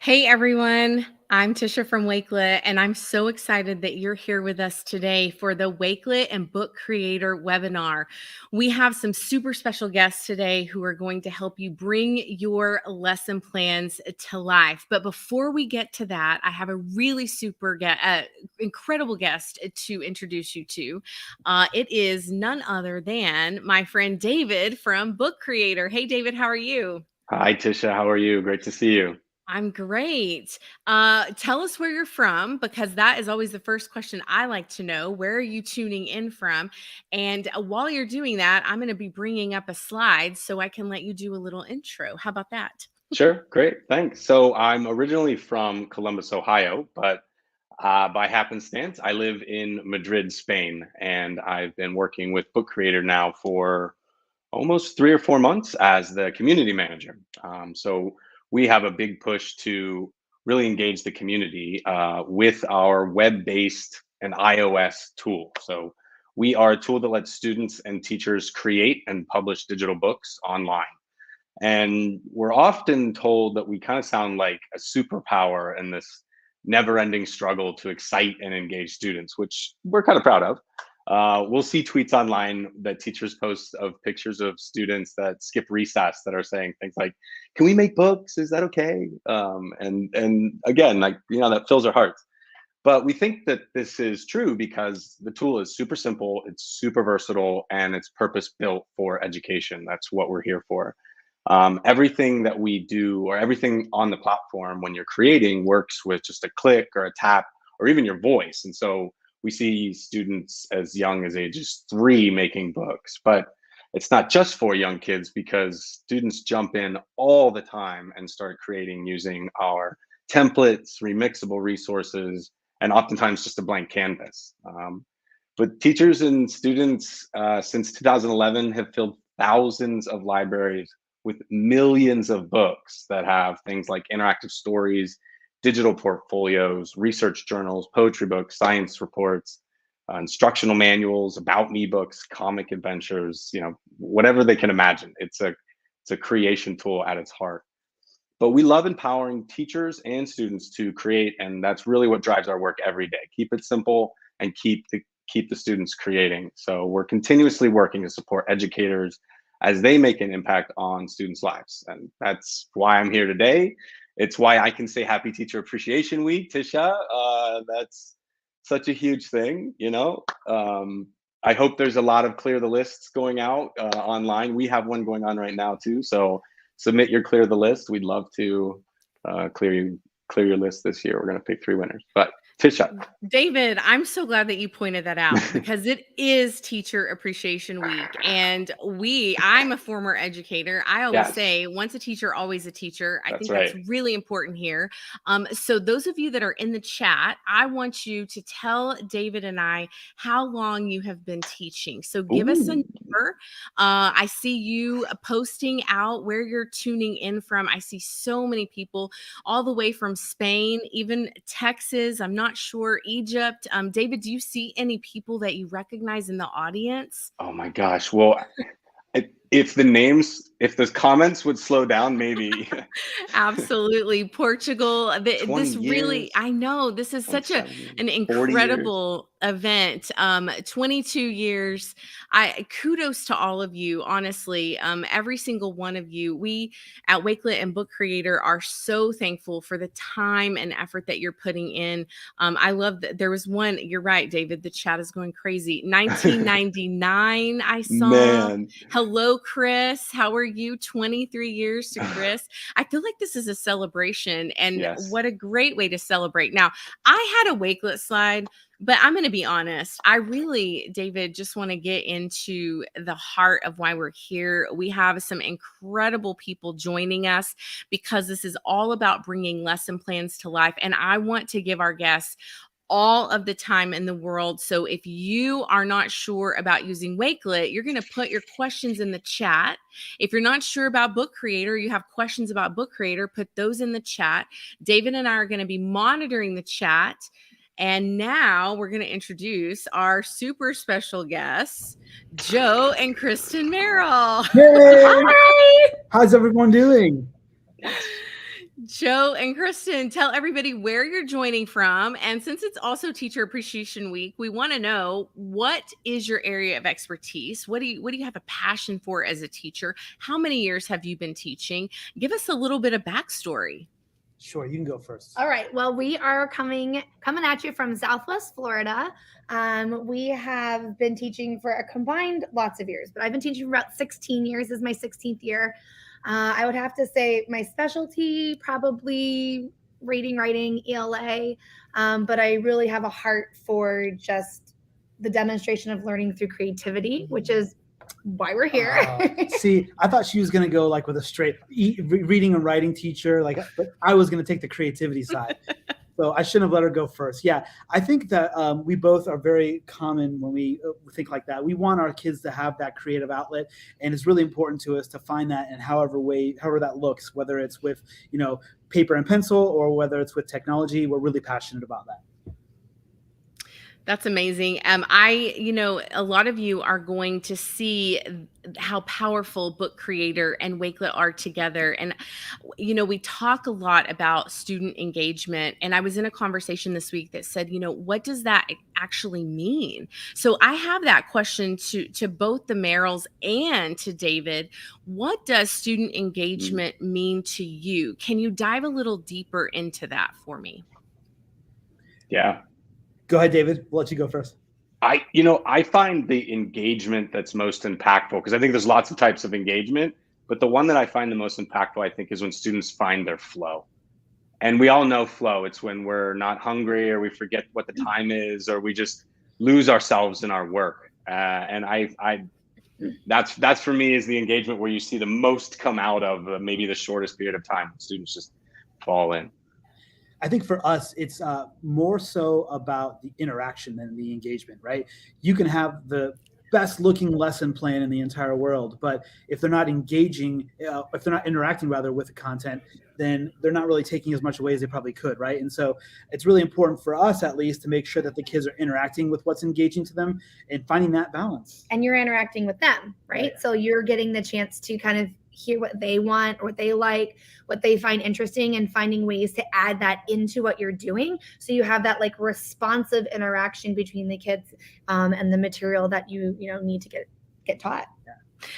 Hey everyone, I'm Tisha from Wakelet, and I'm so excited that you're here with us today for the Wakelet and Book Creator webinar. We have some super special guests today who are going to help you bring your lesson plans to life. But before we get to that, I have a really incredible guest to introduce you to. It is none other than my friend David from Book Creator. Hey David, how are you? Hi, Tisha. How are you? Great to see you. I'm great. Tell us where you're from, because that is always the first question I like to know. Where are you tuning in from? And while you're doing that, I'm going to be bringing up a slide so I can let you do a little intro. How about that? Sure, great, thanks. So I'm originally from Columbus, Ohio, but by happenstance, I live in Madrid, Spain, and I've been working with Book Creator now for almost 3 or 4 months as the community manager. So we have a big push to really engage the community with our web-based and iOS tool. So we are a tool that lets students and teachers create and publish digital books online. And we're often told that we kind of sound like a superpower in this never ending struggle to excite and engage students, which we're kind of proud of. We'll see tweets online that teachers post of pictures of students that skip recess that are saying things like, "Can we make books? Is that okay?" And again, like that fills our hearts. But we think that this is true because the tool is super simple, it's super versatile, and it's purpose built for education. That's what we're here for. Everything that we do or everything on the platform when you're creating works with just a click or a tap or even your voice. And so we see students as young as ages 3 making books, but it's not just for young kids because students jump in all the time and start creating using our templates, remixable resources, and oftentimes just a blank canvas. But teachers and students since 2011 have filled thousands of libraries with millions of books that have things like interactive stories, digital portfolios, research journals, poetry books, science reports, instructional manuals, about me books, comic adventures, whatever they can imagine. It's a creation tool at its heart. But we love empowering teachers and students to create, and that's really what drives our work every day. Keep it simple and keep the students creating. So we're continuously working to support educators as they make an impact on students' lives. And that's why I'm here today. It's why I can say Happy Teacher Appreciation Week, Tisha. That's such a huge thing. I hope there's a lot of clear the lists going out online. We have one going on right now too. So submit your clear the list. We'd love to clear your list this year. We're going to pick 3 winners. But Tisha. David, I'm so glad that you pointed that out, because it is Teacher Appreciation Week. And I'm a former educator. I always Yes, say, once a teacher, always a teacher. I that's think that's right. really important here. So those of you that are in the chat, I want you to tell David and I how long you have been teaching. So give us a Ooh. number. I see you posting out where you're tuning in from. I see so many people all the way from Spain, even Texas. I'm not sure, Egypt. David, do you see any people that you recognize in the audience? Oh my gosh. Well, if those comments would slow down, maybe Absolutely. Portugal. 20 This really, years, I know this is such an 40 years. incredible event. 22 years. Kudos to all of you, honestly. Every single one of you. We at Wakelet and Book Creator are so thankful for the time and effort that you're putting in. I love that there was one, you're right, David, the chat is going crazy. 1999, I saw. Man, Hello, Chris. How are you? 23 years to Chris. I feel like this is a celebration, and yes. what a great way to celebrate. Now, I had a Wakelet slide, but I'm going to be honest. I really, David, just want to get into the heart of why we're here. We have some incredible people joining us because this is all about bringing lesson plans to life. And I want to give our guests all of the time in the world. So if you are not sure about using Wakelet, you're going to put your questions in the chat. If you're not sure about Book Creator, you have questions about Book Creator, put those in the chat. David and I are going to be monitoring the chat. And now we're going to introduce our super special guests, Joe and Kristen Merrill. Yay! Hi. How's everyone doing? Yes. Joe and Kristen, tell everybody where you're joining from. And since it's also Teacher Appreciation Week, we want to know, what is your area of expertise? What do you have a passion for as a teacher? How many years have you been teaching? Give us a little bit of backstory. Sure, you can go first. All right. Well, we are coming at you from Southwest Florida. We have been teaching for a combined lots of years, but I've been teaching for about 16 years. This is my 16th year. I would have to say my specialty, probably reading, writing, ELA, but I really have a heart for just the demonstration of learning through creativity, which is why we're here. See, I thought she was going to go like with a straight reading and writing teacher, but I was going to take the creativity side. So I shouldn't have let her go first. Yeah, I think that we both are very common when we think like that. We want our kids to have that creative outlet, and it's really important to us to find that in however that looks, whether it's with, paper and pencil or whether it's with technology. We're really passionate about that. That's amazing. A lot of you are going to see how powerful Book Creator and Wakelet are together. And, we talk a lot about student engagement. And I was in a conversation this week that said, what does that actually mean? So I have that question to both the Merrills and to David. What does student engagement mean to you? Can you dive a little deeper into that for me? Yeah. Go ahead, David. We'll let you go first. I find the engagement that's most impactful, because I think there's lots of types of engagement, but the one that I find the most impactful, I think, is when students find their flow. And we all know flow. It's when we're not hungry, or we forget what the time is, or we just lose ourselves in our work. And that's for me is the engagement where you see the most come out of maybe the shortest period of time. Students just fall in. I think for us, it's more so about the interaction than the engagement, right? You can have the best looking lesson plan in the entire world, but if they're not engaging, if they're not interacting rather with the content, then they're not really taking as much away as they probably could, right? And so it's really important for us, at least, to make sure that the kids are interacting with what's engaging to them and finding that balance. And you're interacting with them, right? Yeah. So you're getting the chance to kind of hear what they want, what they like, what they find interesting, and finding ways to add that into what you're doing. So you have that like responsive interaction between the kids and the material that you need to get taught. Yeah.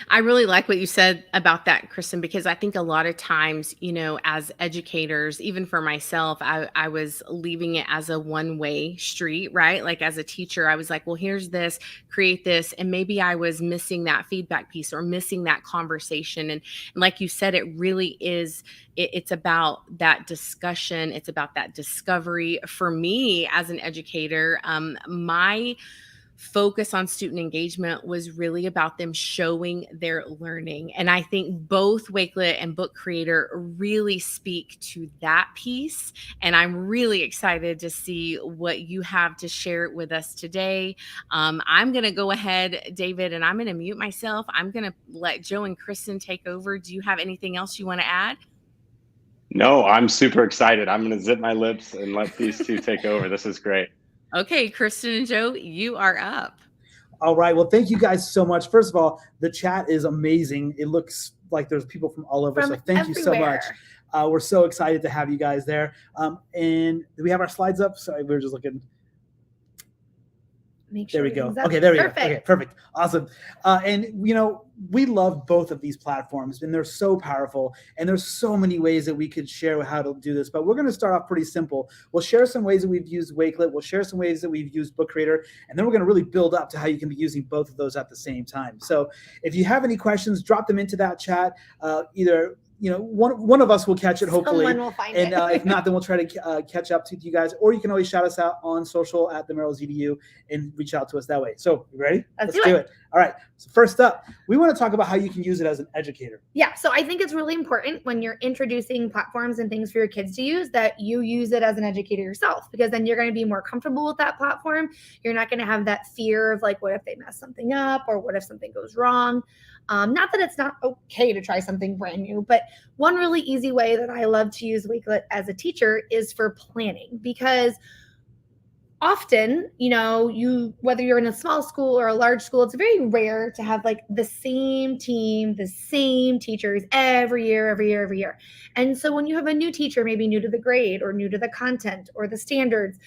I really like what you said about that, Kristen, because I think a lot of times, as educators, even for myself, I was leaving it as a one-way street, right? Like as a teacher, I was like, well, here's this, create this. And maybe I was missing that feedback piece or missing that conversation. And like you said, it really is, it's about that discussion. It's about that discovery. For me as an educator, my focus on student engagement was really about them showing their learning. And I think both Wakelet and Book Creator really speak to that piece. And I'm really excited to see what you have to share with us today. I'm going to go ahead, David, and I'm going to mute myself. I'm going to let Joe and Kristen take over. Do you have anything else you want to add? No, I'm super excited. I'm going to zip my lips and let these two take over. This is great. Okay, Kristen and Joe, you are up. All right. Well, thank you guys so much. First of all, the chat is amazing. It looks like there's people from all over. So thank you so much. We're so excited to have you guys there. And do we have our slides up? Sorry, we were just looking. There we go. Okay, there we go. Okay, perfect. Awesome. And, we love both of these platforms, and they're so powerful. And there's so many ways that we could share how to do this. But we're going to start off pretty simple. We'll share some ways that we've used Wakelet. We'll share some ways that we've used Book Creator. And then we're going to really build up to how you can be using both of those at the same time. So if you have any questions, drop them into that chat. Either one of us will catch it, hopefully. Someone will find it. And if not, then we'll try to catch up to you guys. Or you can always shout us out on social at the Merrills EDU and reach out to us that way. So, you ready? Let's do it. All right. So first up, we want to talk about how you can use it as an educator. Yeah. So I think it's really important when you're introducing platforms and things for your kids to use that you use it as an educator yourself, because then you're going to be more comfortable with that platform. You're not going to have that fear of like, what if they mess something up, or what if something goes wrong? Not that it's not okay to try something brand new, but one really easy way that I love to use Wakelet as a teacher is for planning, because often, whether you're in a small school or a large school, it's very rare to have like the same team, the same teachers every year. And so when you have a new teacher, maybe new to the grade or new to the content or the standards,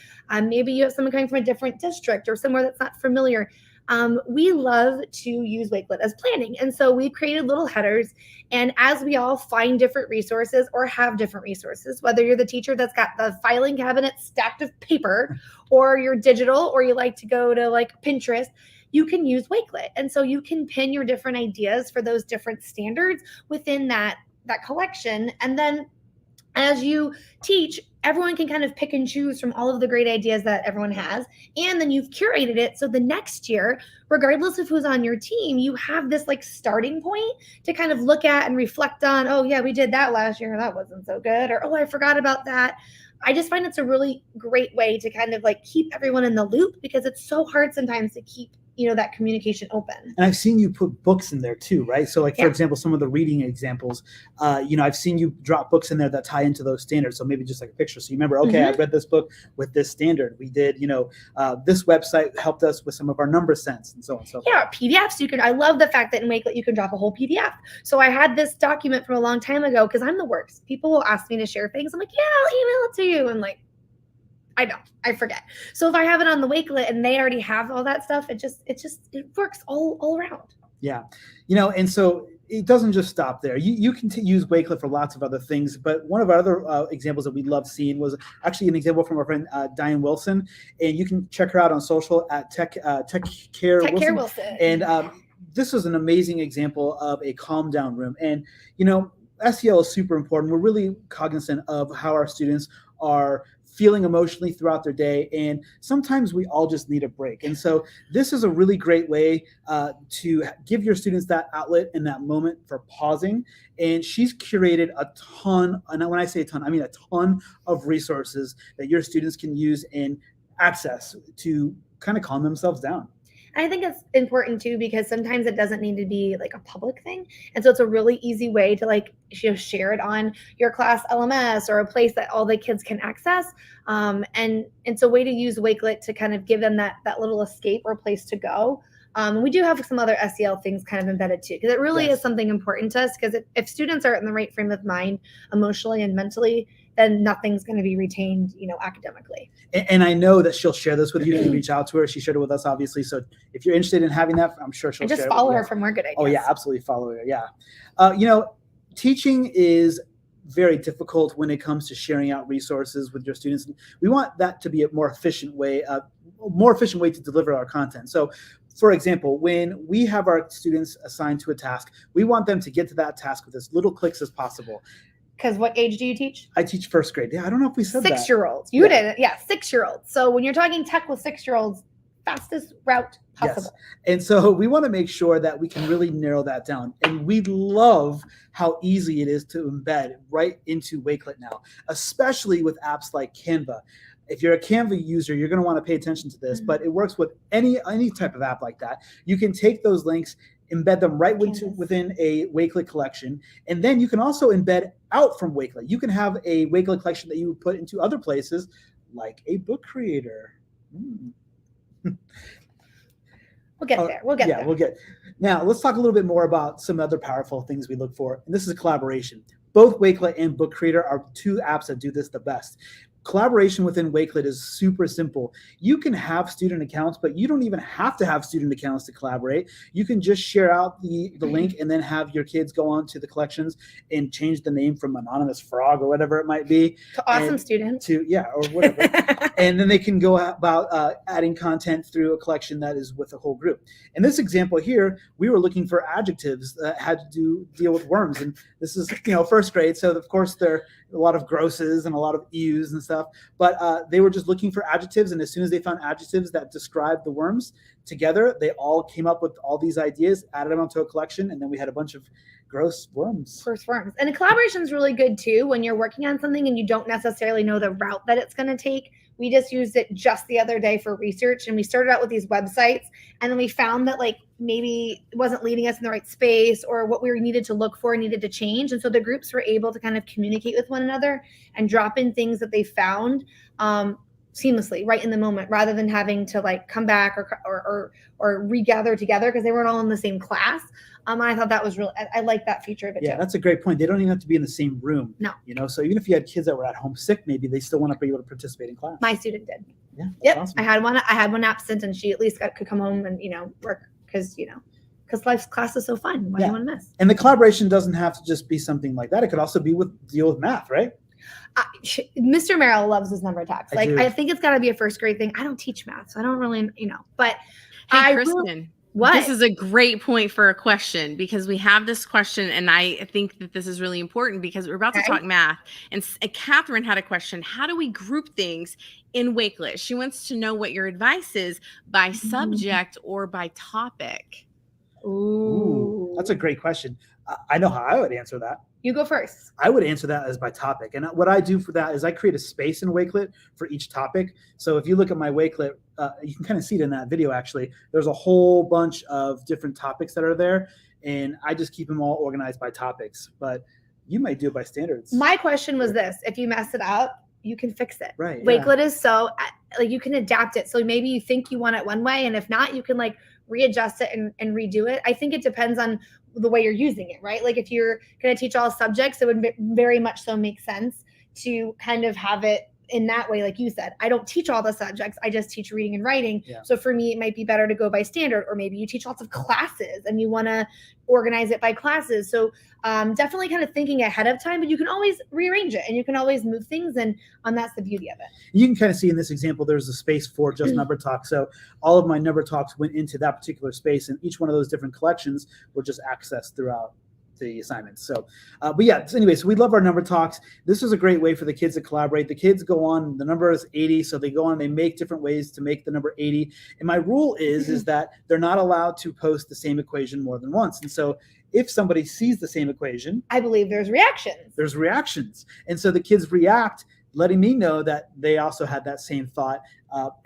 maybe you have someone coming from a different district or somewhere that's not familiar. We love to use Wakelet as planning. And so we've created little headers. And as we all find different resources or have different resources, whether you're the teacher that's got the filing cabinet stacked of paper, or you're digital, or you like to go to like Pinterest, you can use Wakelet. And so you can pin your different ideas for those different standards within that collection. And then as you teach, everyone can kind of pick and choose from all of the great ideas that everyone has. And then you've curated it. So the next year, regardless of who's on your team, you have this like starting point to kind of look at and reflect on, oh yeah, we did that last year. That wasn't so good. Or, oh, I forgot about that. I just find it's a really great way to kind of like keep everyone in the loop, because it's so hard sometimes to keep that communication open. And I've seen you put books in there too, right? So like, for example, some of the reading examples, I've seen you drop books in there that tie into those standards. So maybe just like a picture. So you remember, okay, I read this book with this standard. We did, this website helped us with some of our number sense and so on and so forth. Yeah, PDFs. I love the fact that in Wakelet you can drop a whole PDF. So I had this document from a long time ago, because I'm the worst. People will ask me to share things. I'm like, yeah, I'll email it to you. And like, I forget. So if I have it on the Wakelet and they already have all that stuff, it works all around. Yeah. And so it doesn't just stop there. You can use Wakelet for lots of other things, but one of our other examples that we loved seeing was actually an example from our friend Diane Wilson, and you can check her out on social at Tech Care Wilson. And this was an amazing example of a calm down room. And SEL is super important. We're really cognizant of how our students are feeling emotionally throughout their day, and sometimes we all just need a break. And so this is a really great way to give your students that outlet and that moment for pausing. And she's curated a ton, and when I say a ton, I mean a ton of resources that your students can use and access to kind of calm themselves down. I think it's important too, because sometimes it doesn't need to be like a public thing. And so it's a really easy way to like share it on your class LMS or a place that all the kids can access. And it's a way to use Wakelet to kind of give them that little escape or place to go. We do have some other SEL things kind of embedded too, because it really is something important to us, because if students are in the right frame of mind, emotionally and mentally, then nothing's going to be retained, academically. And I know that she'll share this with you. You can reach out to her. She shared it with us, obviously. So if you're interested in having that, I'm sure she'll share it. Just follow her for more good ideas. Oh, yeah, absolutely follow her. Yeah. Teaching is very difficult when it comes to sharing out resources with your students. We want that to be a more efficient way to deliver our content. So, for example, when we have our students assigned to a task, we want them to get to that task with as little clicks as possible. Because what age do you teach? I teach first grade. Yeah, I don't know if we said 6-year-olds. You did it. Yeah, 6-year-olds. So when you're talking tech with 6-year-olds, fastest route possible. Yes. And so we want to make sure that we can really narrow that down. And we love how easy it is to embed right into Wakelet now, especially with apps like Canva. If you're a Canva user, you're going to want to pay attention to this, but it works with any type of app like that. You can take those links, embed them right within a Wakelet collection. And then you can also embed out from Wakelet. You can have a Wakelet collection that you would put into other places, like a book creator. We'll get there. We'll get there. Now, let's talk a little bit more about some other powerful things we look for. And this is collaboration. Both Wakelet and Book Creator are two apps that do this the best. Collaboration within Wakelet is super simple. You can have student accounts, but you don't even have to have student accounts to collaborate. You can just share out the link and then have your kids go on to the collections and change the name from Anonymous Frog or whatever it might be. To Awesome Student. Or whatever. And then they can go about adding content through a collection that is with a whole group. In this example here, we were looking for adjectives that had to deal with worms. And this is, first grade. So, of course, there are a lot of grosses and a lot of ews and stuff. But they were just looking for adjectives, and as soon as they found adjectives that described the worms together, they all came up with all these ideas, added them onto a collection, and then we had a bunch of gross worms. And collaboration is really good too when you're working on something and you don't necessarily know the route that it's going to take. We just used it just the other day for research, and we started out with these websites, and then we found that maybe it wasn't leading us in the right space, or what we needed to look for needed to change. And so the groups were able to kind of communicate with one another and drop in things that they found. seamlessly right in the moment, rather than having to like come back or regather together because they weren't all in the same class. I thought that was really, I like that feature of it. Yeah, too. that's a great point. They don't even have to be in the same room. No. You know, so even if you had kids that were at home sick, maybe they still want to be able to participate in class. My student did. Yeah. Yep. Awesome. I had one absent, and she at least could come home and, work because life's class is so fun. Why do you want to miss? And the collaboration doesn't have to just be something like that. It could also be deal with math, right? Mr. Merrill loves his number talks. I think it's got to be a first grade thing. I don't teach math, so I don't really, but hey, Kristen, what? This is a great point for a question, because we have this question, and I think that this is really important because we're about to talk math. And Catherine had a question. How do we group things in Wakelet? She wants to know what your advice is by subject or by topic. Ooh, that's a great question. I know how I would answer that. You go first. I would answer that as by topic. And what I do for that is I create a space in Wakelet for each topic. So if you look at my Wakelet, you can kind of see it in that video, actually. There's a whole bunch of different topics that are there, and I just keep them all organized by topics. But you might do it by standards. My question was this: if you mess it up, you can fix it. Right. Wakelet is so, you can adapt it. So maybe you think you want it one way, and if not, you can readjust it and redo it. I think it depends on the way you're using it, right? Like if you're going to teach all subjects, it would very much so make sense to kind of have it in that way. Like you said, I don't teach all the subjects. I just teach reading and writing. Yeah. So for me, it might be better to go by standard, or maybe you teach lots of classes and you want to organize it by classes. So definitely kind of thinking ahead of time, but you can always rearrange it and you can always move things. And that's the beauty of it. You can kind of see in this example, there's a space for just number talks. So all of my number talks went into that particular space, and each one of those different collections were just accessed throughout the assignments. So, but yeah, so anyways, we love our number talks. This is a great way for the kids to collaborate. The kids go on, the number is 80. So they go on, they make different ways to make the number 80. And my rule is that they're not allowed to post the same equation more than once. And so if somebody sees the same equation, I believe there's reactions. And so the kids react, letting me know that they also had that same thought.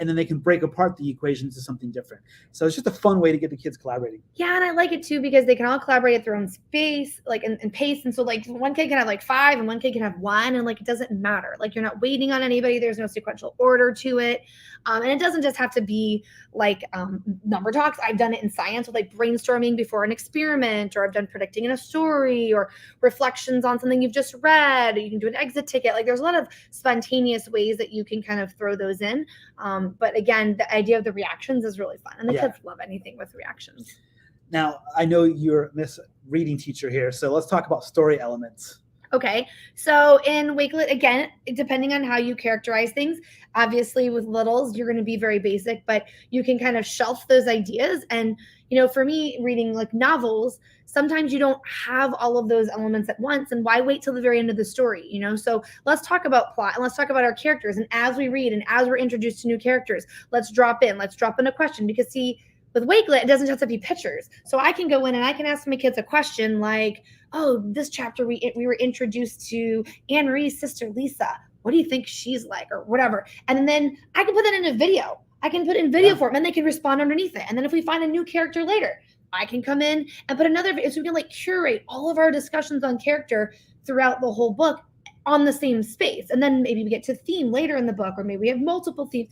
And then they can break apart the equations to something different. So it's just a fun way to get the kids collaborating. Yeah, and I like it too because they can all collaborate at their own space, and pace. And so one kid can have 5 and one kid can have 1, and it doesn't matter. You're not waiting on anybody. There's no sequential order to it. And it doesn't just have to be number talks. I've done it in science with brainstorming before an experiment, or I've done predicting in a story, or reflections on something you've just read. You can do an exit ticket. There's a lot of spontaneous ways that you can kind of throw those in. But again, the idea of the reactions is really fun, and the kids love anything with reactions. Now, I know you're Miss Reading teacher here, so let's talk about story elements. Okay, so in Wakelet, again, depending on how you characterize things, obviously with littles, you're going to be very basic, but you can kind of shelf those ideas. And, for me, reading novels, sometimes you don't have all of those elements at once, and why wait till the very end of the story, So let's talk about plot, and let's talk about our characters. And as we read and as we're introduced to new characters, let's drop in a question, because see, with Wakelet, it doesn't have to be pictures. So I can go in and I can ask my kids a question like, oh, this chapter we were introduced to Anne Marie's sister, Lisa. What do you think she's like, or whatever? And then I can put that in a video. I can put it in video form, and they can respond underneath it. And then if we find a new character later, I can come in and put another video. So we can curate all of our discussions on character throughout the whole book on the same space. And then maybe we get to theme later in the book, or maybe we have multiple themes.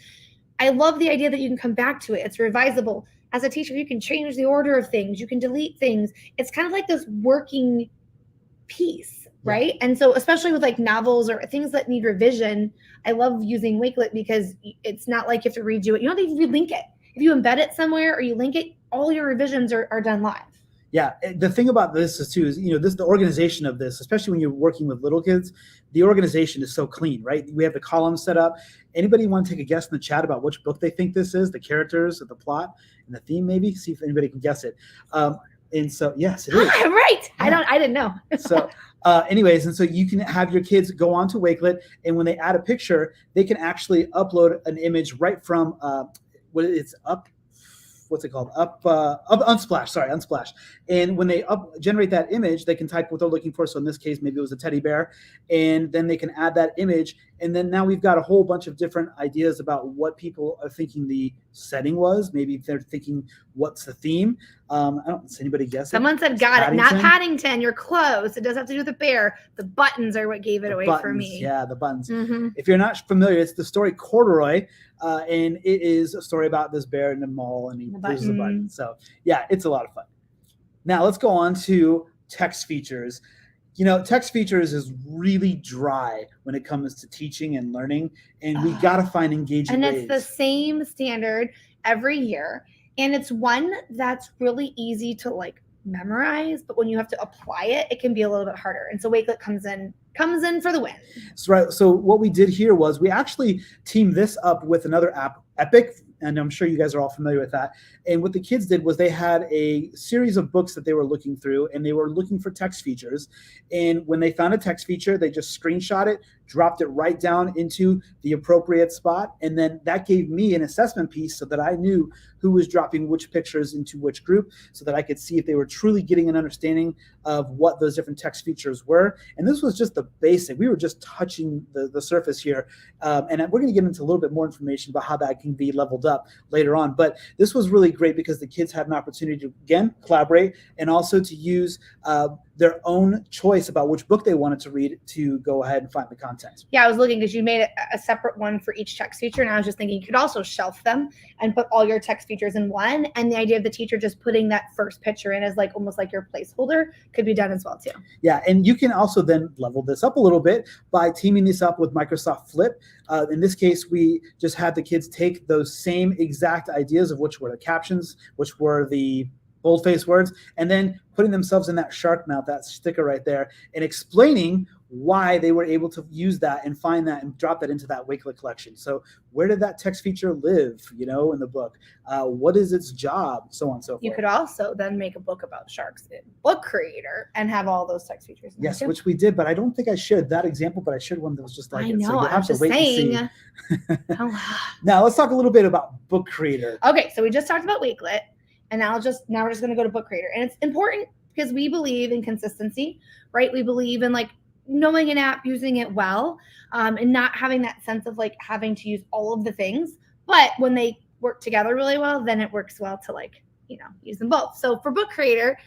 I love the idea that you can come back to it. It's revisable. As a teacher, you can change the order of things. You can delete things. It's kind of like this working piece, right? And so especially with novels or things that need revision, I love using Wakelet because it's not like you have to redo it. You don't have to link it. If you embed it somewhere or you link it, all your revisions are done live. Yeah, the thing about this is the organization of this, especially when you're working with little kids, the organization is so clean, right? We have the columns set up. Anybody want to take a guess in the chat about which book they think this is, the characters, or the plot, and the theme? Maybe see if anybody can guess it. And so, yes, it is. Right. Yeah. I didn't know. So, anyways, and so you can have your kids go on to Wakelet, and when they add a picture, they can actually upload an image right from Unsplash. And when they generate that image, they can type what they're looking for. So in this case, maybe it was a teddy bear, and then they can add that image And then now we've got a whole bunch of different ideas about what people are thinking the setting was. Maybe they're thinking, what's the theme? Does anybody guess? Someone said, got it. Not Paddington. You're close. It does have to do with the bear. The buttons are what gave it away for me. Yeah, the buttons. Mm-hmm. If you're not familiar, it's the story Corduroy, and it is a story about this bear in the mall, and he loses the button. So yeah, it's a lot of fun. Now let's go on to text features. Text features is really dry when it comes to teaching and learning, and we got to find engaging ways. And it's the same standard every year, and it's one that's really easy to memorize, but when you have to apply it, it can be a little bit harder. And so Wakelet comes in for the win. That's right. So what we did here was we actually teamed this up with another app, Epic, and I'm sure you guys are all familiar with that. And what the kids did was they had a series of books that they were looking through, and they were looking for text features. And when they found a text feature, they just screenshot it, dropped it right down into the appropriate spot. And then that gave me an assessment piece so that I knew who was dropping which pictures into which group, so that I could see if they were truly getting an understanding of what those different text features were. And this was just the basic. We were just touching the surface here. And we're going to get into a little bit more information about how that can be leveled up later on. But this was really great because the kids had an opportunity to, again, collaborate and also to use their own choice about which book they wanted to read to go ahead and find the content. Yeah, I was looking because you made a separate one for each text feature, and I was just thinking you could also shelf them and put all your text features in one, and the idea of the teacher just putting that first picture in as almost like your placeholder could be done as well too. Yeah, and you can also then level this up a little bit by teaming this up with Microsoft Flip. In this case, we just had the kids take those same exact ideas of which were the captions, which were the boldface words, and then putting themselves in that shark mouth, that sticker right there, and explaining why they were able to use that and find that and drop that into that Wakelet collection. So where did that text feature live, in the book? What is its job? So on and so forth. You could also then make a book about sharks in Book Creator and have all those text features in yes, there which we did, but I don't think I shared that example, but I shared one that was just like I it. know, So you'll have to wait and see. Now let's talk a little bit about Book Creator. Okay, so we just talked about Wakelet, and now we're just going to go to Book Creator. And it's important because we believe in consistency, right? We believe in knowing an app, using it well, and not having that sense of having to use all of the things. But when they work together really well, then it works well to use them both. So for Book Creator,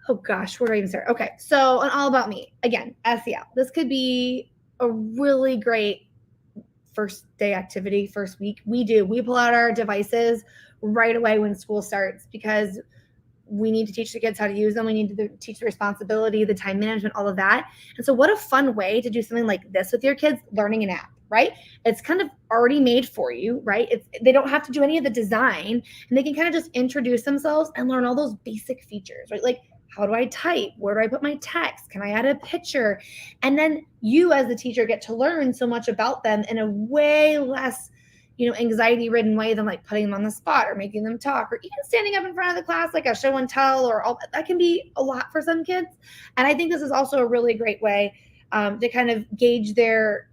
oh gosh, where do I even start? Okay, so on All About Me, again, SEL. This could be a really great first day activity, first week. We pull out our devices right away when school starts because we need to teach the kids how to use them. We need to teach the responsibility, the time management, all of that. And so what a fun way to do something like this with your kids, learning an app, right? It's kind of already made for you, right? They don't have to do any of the design, and they can kind of just introduce themselves and learn all those basic features, right? Like, how do I type? Where do I put my text? Can I add a picture? And then you as the teacher get to learn so much about them in a way less anxiety-ridden way than putting them on the spot or making them talk or even standing up in front of the class like a show and tell or all that can be a lot for some kids. And I think this is also a really great way to kind of gauge their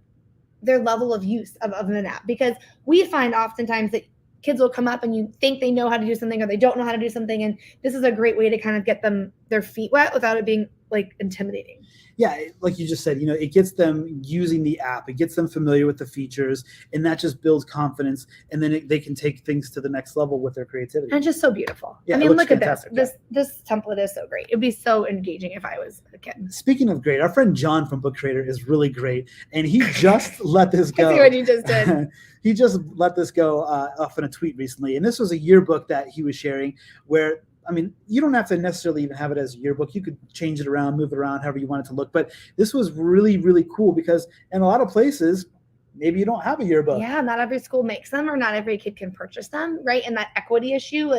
level of use of an app, because we find oftentimes that kids will come up and you think they know how to do something or they don't know how to do something. And this is a great way to kind of get their feet wet without it being intimidating. Yeah, like you just said, it gets them using the app, it gets them familiar with the features, and that just builds confidence, and then they can take things to the next level with their creativity. And just so beautiful. Yeah, I mean, look fantastic. at this template is so great. It'd be so engaging if I was a kid. Speaking of great, our friend John from Book Creator is really great, and he just let this go. I see what you just did. He just let this go off in a tweet recently, and this was a yearbook that he was sharing where, I mean, you don't have to necessarily even have it as a yearbook. You could change it around, move it around, however you want it to look. But this was really, really cool because in a lot of places, maybe you don't have a yearbook. Yeah, not every school makes them, or not every kid can purchase them, right? And that equity issue,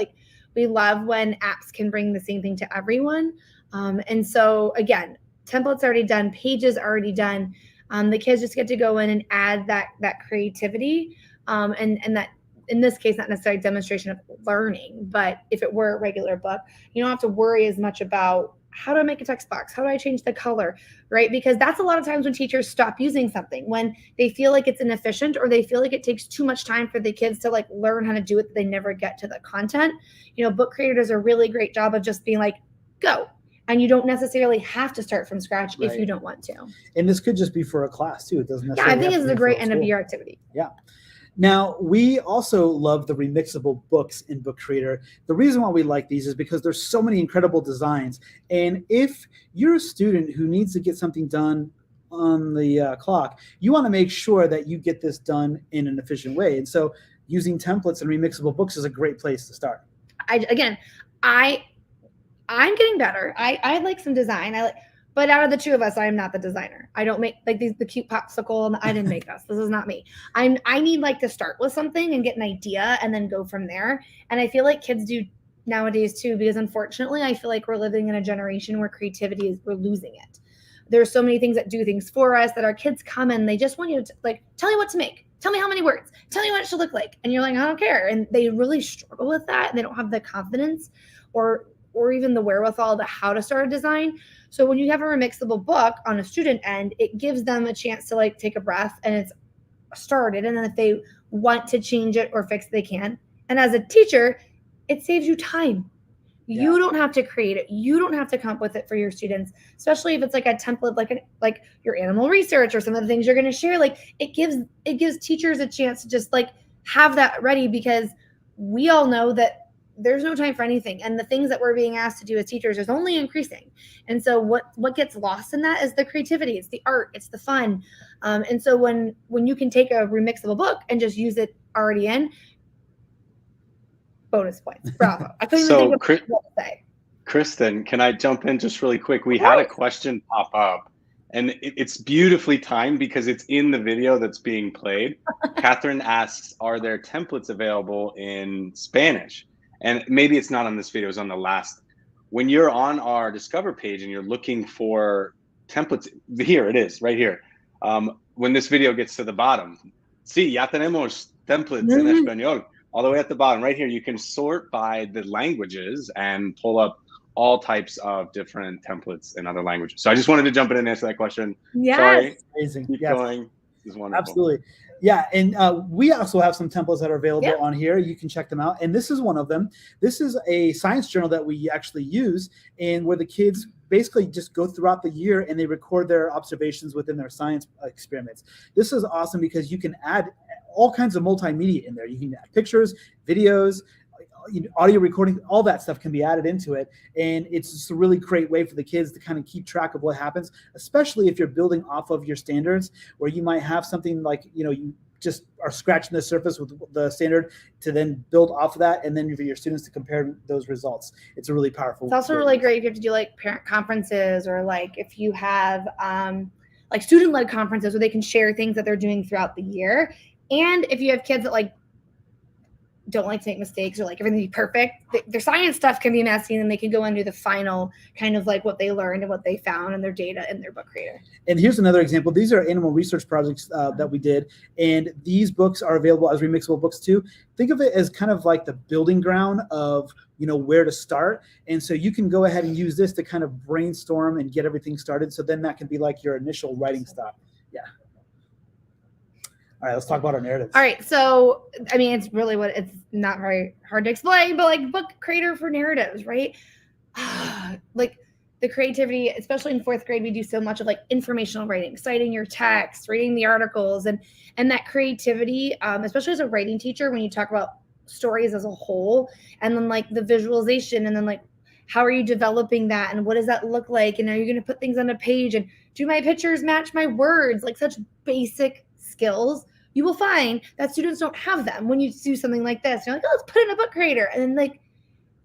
we love when apps can bring the same thing to everyone. And so, again, templates already done, pages already done. The kids just get to go in and add that creativity and that, in this case, not necessarily demonstration of learning, but if it were a regular book, you don't have to worry as much about how do I make a text box? How do I change the color, right? Because that's a lot of times when teachers stop using something, when they feel like it's inefficient or they feel like it takes too much time for the kids to learn how to do it, that they never get to the content. Book Creator does a really great job of just being go. And you don't necessarily have to start from scratch if you don't want to. And this could just be for a class too. It doesn't necessarily. Yeah, I think this is a great end of year activity. Yeah. Now, we also love the remixable books in Book Creator. The reason why we like these is because there's so many incredible designs. And if you're a student who needs to get something done on the clock, you want to make sure that you get this done in an efficient way. And so using templates and remixable books is a great place to start. I'm getting better. I like some design. But out of the two of us, I am not the designer. I don't make like the cute popsicle, and I didn't make us. This is not me. I need like to start with something and get an idea and then go from there. And I feel like kids do nowadays too, because unfortunately, I feel like we're living in a generation where we're losing it. There's so many things that do things for us that our kids come in. They just want you to like, tell me what to make. Tell me how many words. Tell me what it should look like. And you're like, I don't care. And they really struggle with that. They don't have the confidence or even the wherewithal to how to start a design. So when you have a remixable book on a student end, it gives them a chance to like take a breath and it's started. And then if they want to change it or fix it, they can. And as a teacher, it saves you time. Yeah. You don't have to create it. You don't have to come up with it for your students, especially if it's like a template, like your animal research or some of the things you're going to share. Like it gives teachers a chance to just like have that ready, because we all know that there's no time for anything. And the things that we're being asked to do as teachers is only increasing. And so what gets lost in that is the creativity. It's the art. It's the fun. And so when you can take a remixable book and just use it already in, bonus points. Bravo. I couldn't even think of what to say. Kristen, can I jump in just really quick? We had a question pop up, and it's beautifully timed because it's in the video that's being played. Catherine asks, are there templates available in Spanish? And maybe it's not on this video, it's on the last. When you're on our Discover page and you're looking for templates, here it is, right here. When this video gets to the bottom, sí, ya tenemos templates en español. All the way at the bottom, right here, you can sort by the languages and pull up all types of different templates in other languages. So I just wanted to jump in and answer that question. Yes. Sorry. Amazing. Keep yes. going. This is wonderful. Absolutely. Yeah, and we also have some templates that are available on here. You can check them out. And this is one of them. This is a science journal that we actually use, and where the kids basically just go throughout the year and they record their observations within their science experiments. This is awesome because you can add all kinds of multimedia in there. You can add pictures, videos, audio recording, all that stuff can be added into it. And it's just a really great way for the kids to kind of keep track of what happens, especially if you're building off of your standards, where you might have something like, you just are scratching the surface with the standard to then build off of that, and then for your students to compare those results. It's a really powerful. It's also really great if you have to do like parent conferences, or like if you have like student-led conferences where they can share things that they're doing throughout the year. And if you have kids that like don't like to make mistakes or like everything to be perfect, their science stuff can be messy, and then they can go and do the final kind of like what they learned and what they found and their data in their Book Creator. And here's another example. These are animal research projects that we did, and these books are available as remixable books too. Think of it as kind of like the building ground of where to start. And so you can go ahead and use this to kind of brainstorm and get everything started. So then that can be like your initial writing stop. Yeah. All right, let's talk about our narratives. All right, so I mean, it's not very hard to explain, but like Book Creator for narratives, right? Like the creativity, especially in 4th grade, we do so much of like informational writing, citing your text, reading the articles, and that creativity, especially as a writing teacher, when you talk about stories as a whole, and then like the visualization, and then like how are you developing that, and what does that look like, and are you going to put things on a page, and do my pictures match my words? Like such basic skills. You will find that students don't have them when you do something like this. You're like, oh, let's put in a Book Creator. And then like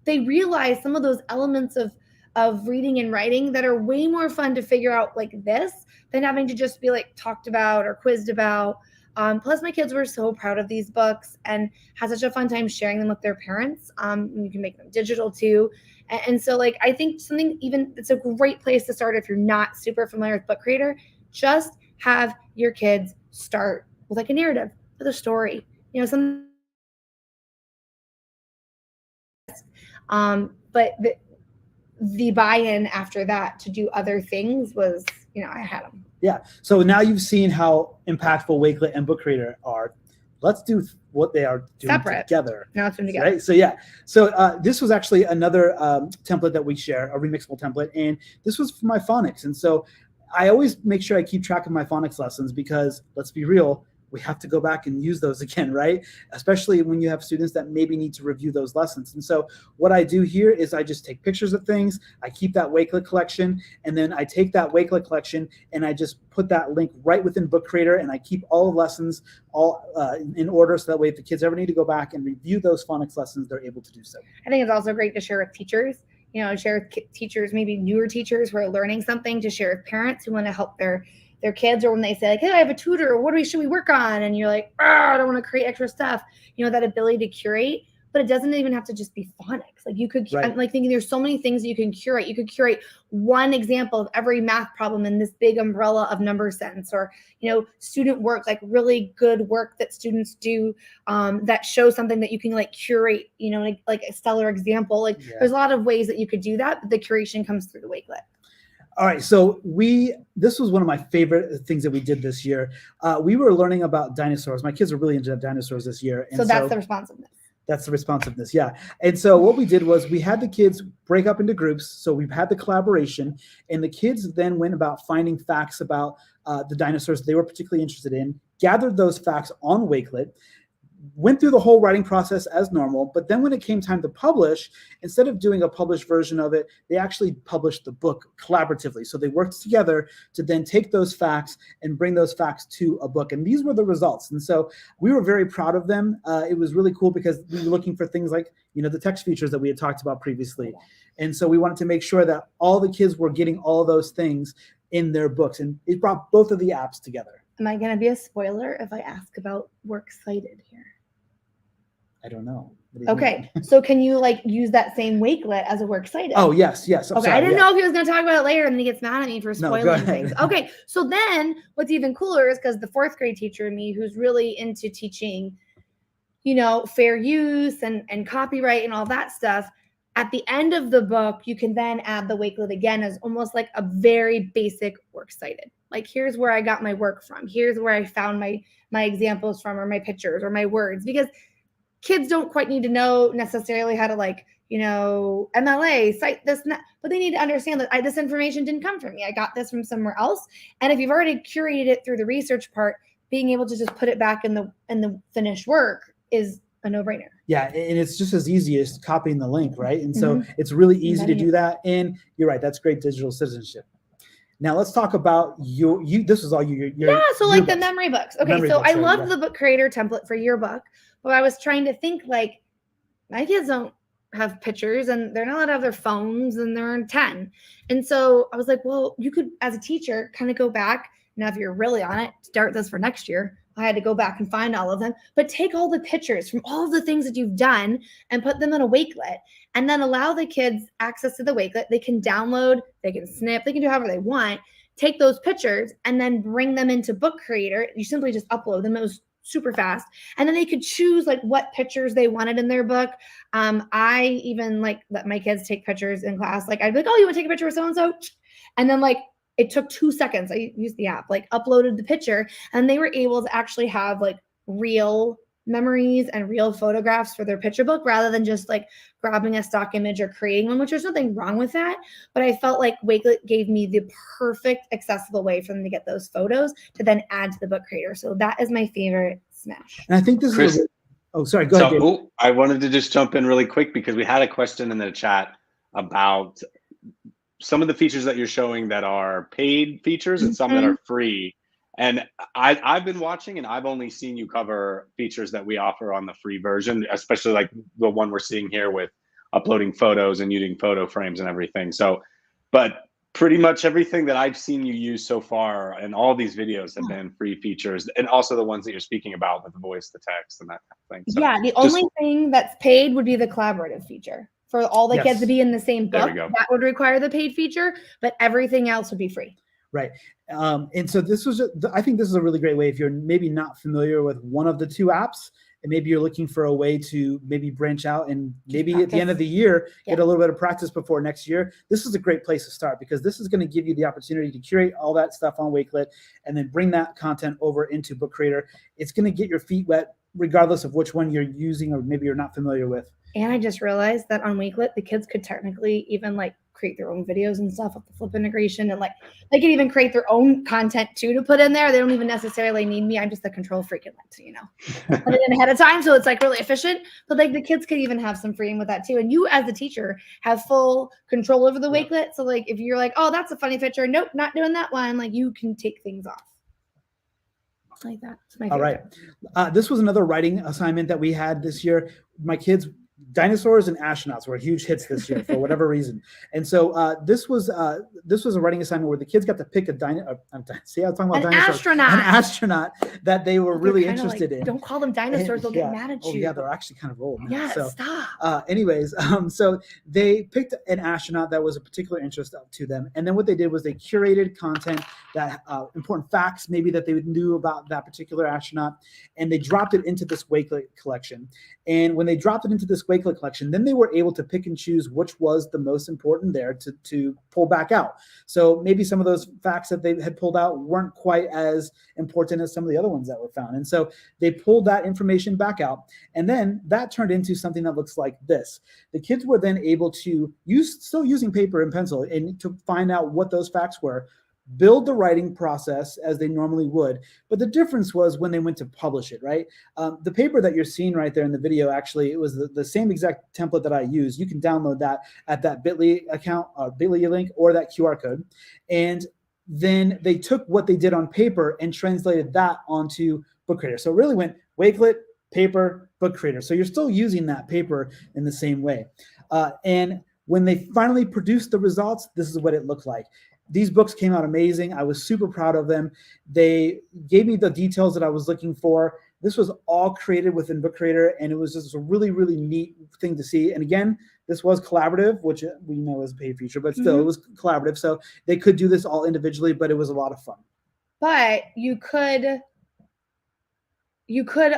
they realize some of those elements of reading and writing that are way more fun to figure out like this than having to just be like talked about or quizzed about. Plus my kids were so proud of these books and had such a fun time sharing them with their parents. You can make them digital too. And so like, I think it's a great place to start if you're not super familiar with Book Creator. Just have your kids start with like a narrative, with a story, something. But the buy-in after that to do other things was, I had them. Yeah. So now you've seen how impactful Wakelet and Book Creator are. let's do what they are doing separate together. Now it's together. Right. So yeah. So this was actually another template that we share, a remixable template, and this was for my phonics. And so I always make sure I keep track of my phonics lessons because let's be real, we have to go back and use those again, right? Especially when you have students that maybe need to review those lessons. And so what I do here is I just take pictures of things, I keep that Wakelet collection, and then I take that Wakelet collection and I just put that link right within Book Creator, and I keep all the lessons all in order, so that way if the kids ever need to go back and review those phonics lessons, they're able to do so. I think it's also great to share with teachers, share with teachers, maybe newer teachers who are learning something, to share with parents who want to help their kids, or when they say like, hey, I have a tutor, should we work on? And you're like, I don't want to create extra stuff. That ability to curate, but it doesn't even have to just be phonics. Like you could, right. I'm like thinking there's so many things that you can curate. You could curate one example of every math problem in this big umbrella of number sense, or, student work, like really good work that students do that shows something that you can like curate, like a stellar example. Like there's a lot of ways that you could do that, but the curation comes through the Wakelet. All right, so this was one of my favorite things that we did this year. We were learning about dinosaurs. My kids were really into dinosaurs this year. And so that's the responsiveness. That's the responsiveness, yeah. And so what we did was we had the kids break up into groups. So we've had the collaboration, and the kids then went about finding facts about the dinosaurs they were particularly interested in, gathered those facts on Wakelet, went through the whole writing process as normal, but then when it came time to publish, instead of doing a published version of it, they actually published the book collaboratively. So they worked together to then take those facts and bring those facts to a book. And these were the results. And so we were very proud of them. It was really cool because we were looking for things like, the text features that we had talked about previously. And so we wanted to make sure that all the kids were getting all those things in their books. And it brought both of the apps together. Am I going to be a spoiler if I ask about Works Cited here? I don't know. Okay, so can you use that same Wakelet as a Works Cited? Oh, yes. I'm sorry, I didn't know if he was going to talk about it later and then he gets mad at me for spoiling things. Okay, so then what's even cooler is because the fourth grade teacher in me, who's really into teaching, fair use and copyright and all that stuff, at the end of the book, you can then add the Wakelet again as almost like a very basic Works Cited. Like, here's where I got my work from. Here's where I found my examples from, or my pictures or my words, because kids don't quite need to know necessarily how to MLA, cite this and that, but they need to understand that this information didn't come from me. I got this from somewhere else. And if you've already curated it through the research part, being able to just put it back in the finished work is a no-brainer. Yeah, and it's just as easy as copying the link, right? And so it's really easy to do that. And you're right, that's great digital citizenship. Now let's talk about you. This is all your so like the memory books. Okay, I love the Book Creator template for your book, but I was trying to think my kids don't have pictures and they're not allowed to have their phones and they're 10. And so I was like, well, you could, as a teacher, kind of go back. Now, if you're really on it, start this for next year. I had to go back and find all of them, but take all the pictures from all of the things that you've done and put them in a Wakelet, and then allow the kids access to the Wakelet. They can download, they can snip, they can do however they want, take those pictures and then bring them into Book Creator. You simply just upload them. It was super fast. And then they could choose what pictures they wanted in their book. I even let my kids take pictures in class. I'd be like, oh, you want to take a picture of so-and-so? And then it took 2 seconds. I used the app, uploaded the picture, and they were able to actually have real memories and real photographs for their picture book, rather than just grabbing a stock image or creating one, which there's nothing wrong with that. But I felt like Wakelet gave me the perfect accessible way for them to get those photos to then add to the Book Creator. So that is my favorite smash. And I think this is sorry, go ahead. So I wanted to just jump in really quick because we had a question in the chat about some of the features that you're showing that are paid features and some that are free. And I've been watching, and I've only seen you cover features that we offer on the free version, especially the one we're seeing here with uploading photos and using photo frames and everything. So, but pretty much everything that I've seen you use so far and all these videos have been free features, and also the ones that you're speaking about with the voice to text and that kind of thing. So yeah, the only thing that's paid would be the collaborative feature. For all the kids to be in the same book, that would require the paid feature, but everything else would be free. Right. And so I think this is a really great way if you're maybe not familiar with one of the two apps, and maybe you're looking for a way to maybe branch out and maybe at the end of the year, get a little bit of practice before next year. This is a great place to start, because this is going to give you the opportunity to curate all that stuff on Wakelet and then bring that content over into Book Creator. It's going to get your feet wet regardless of which one you're using or maybe you're not familiar with. And I just realized that on Wakelet, the kids could technically even like create their own videos and stuff with the Flip integration, and like they can even create their own content too to put in there. They don't even necessarily need me. I'm just the control freak and like to, you know, put it in ahead of time, so it's like really efficient. But like the kids could even have some freedom with that too. And you as the teacher have full control over the Wakelet. So like if you're like, oh, that's a funny picture, nope, not doing that one, like you can take things off. Like that. All right. This was another writing assignment that we had this year. My kids, dinosaurs and astronauts were huge hits this year for whatever reason. And so this was a writing assignment where the kids got to pick a see, I was talking about an dinosaurs. astronaut. An astronaut that they were really interested in. Don't call them dinosaurs; they'll get mad at you. Oh yeah, they're actually kind of old now. Yeah, so, stop. Anyways, so they picked an astronaut that was a particular interest to them, and then what they did was they curated content that important facts maybe that they knew about that particular astronaut, and they dropped it into this Wakelet collection. And when they dropped it into this Wakelet collection, then they were able to pick and choose which was the most important there to pull back out. So maybe some of those facts that they had pulled out weren't quite as important as some of the other ones that were found. And so they pulled that information back out. And then that turned into something that looks like this. The kids were then able to still using paper and pencil, and to find out what those facts were, build the writing process as they normally would. But the difference was when they went to publish it, right? The paper that you're seeing right there in the video, actually, it was the same exact template that I use. You can download that at that bit.ly account, bit.ly link, or that QR code. And then they took what they did on paper and translated that onto Book Creator. So it really went Wakelet, paper, Book Creator. So you're still using that paper in the same way. And when they finally produced the results, this is what it looked like. These books came out amazing. I was super proud of them. They gave me the details that I was looking for. This was all created within Book Creator, and it was just a really, really neat thing to see. And again, this was collaborative, which we know is a paid feature, but still it was collaborative. So they could do this all individually, but it was a lot of fun. But you could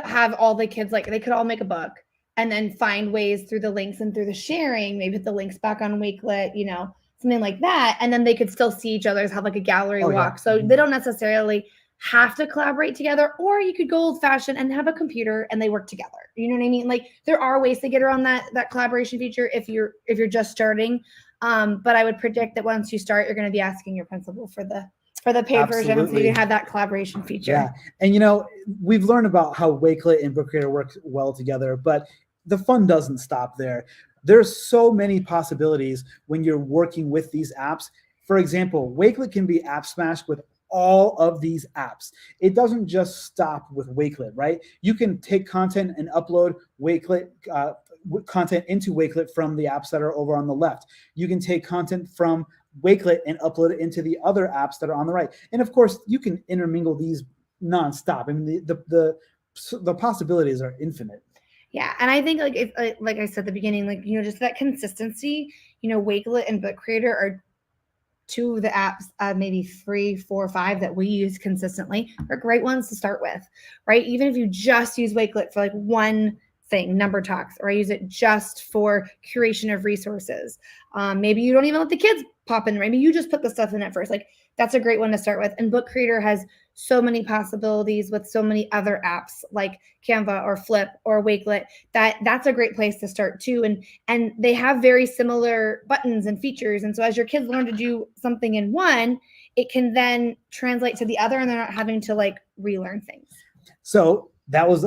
have all the kids, like they could all make a book and then find ways through the links and through the sharing, maybe put the links back on Wakelet, you know, something like that. And then they could still see each other's, have like a gallery walk. Yeah. So they don't necessarily have to collaborate together, or you could go old fashioned and have a computer and they work together. You know what I mean? Like there are ways to get around that collaboration feature if you're just starting. But I would predict that once you start, you're going to be asking your principal for the paid version, so you can have that collaboration feature. Yeah. And you know, we've learned about how Wakelet and Book Creator work well together, but the fun doesn't stop there. There's so many possibilities when you're working with these apps. For example, Wakelet can be app smashed with all of these apps. It doesn't just stop with Wakelet, right? You can take content and upload Wakelet content into Wakelet from the apps that are over on the left. You can take content from Wakelet and upload it into the other apps that are on the right. And of course, you can intermingle these nonstop. I mean, the possibilities are infinite. Yeah, and I think like I said at the beginning, like, you know, just that consistency, you know, Wakelet and Book Creator are two of the apps, maybe 3, 4, 5 that we use consistently, are great ones to start with, right? Even if you just use Wakelet for like one thing, Number Talks, or I use it just for curation of resources. Maybe you don't even let the kids pop in. Maybe you just put the stuff in it first. Like that's a great one to start with. And Book Creator has so many possibilities with so many other apps like Canva or Flip or Wakelet that's a great place to start too. And they have very similar buttons and features. And so as your kids learn to do something in one, it can then translate to the other, and they're not having to like relearn things. So that was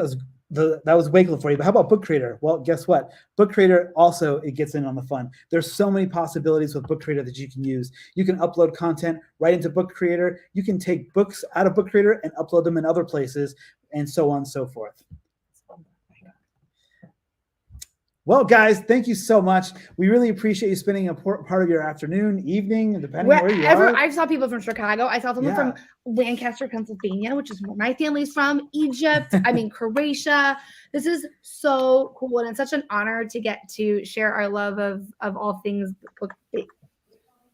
Wakelet for you. But how about Book Creator? Well, guess what? Book Creator also, it gets in on the fun. There's so many possibilities with Book Creator that you can use. You can upload content right into Book Creator. You can take books out of Book Creator and upload them in other places, and so on and so forth. Well, guys, thank you so much. We really appreciate you spending a part of your afternoon, evening, depending on where you are. I saw people from Chicago. I saw someone from Lancaster, Pennsylvania, which is where my family's from, Egypt, Croatia. This is so cool. And it's such an honor to get to share our love of all things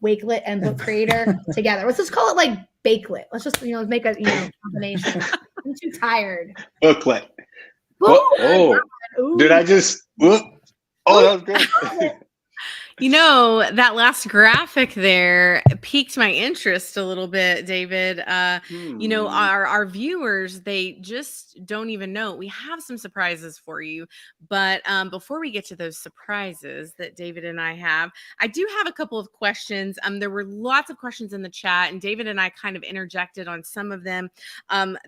Wakelet and Book Creator together. Let's just call it like Bakelet. Let's just, let's make a, combination. I'm too tired. Booklet. Oh, did I just... Oh, that was good. You know, that last graphic there piqued my interest a little bit, David. You know, our viewers, they just don't even know. We have some surprises for you. But before we get to those surprises that David and I have, I do have a couple of questions. There were lots of questions in the chat, and David and I kind of interjected on some of them.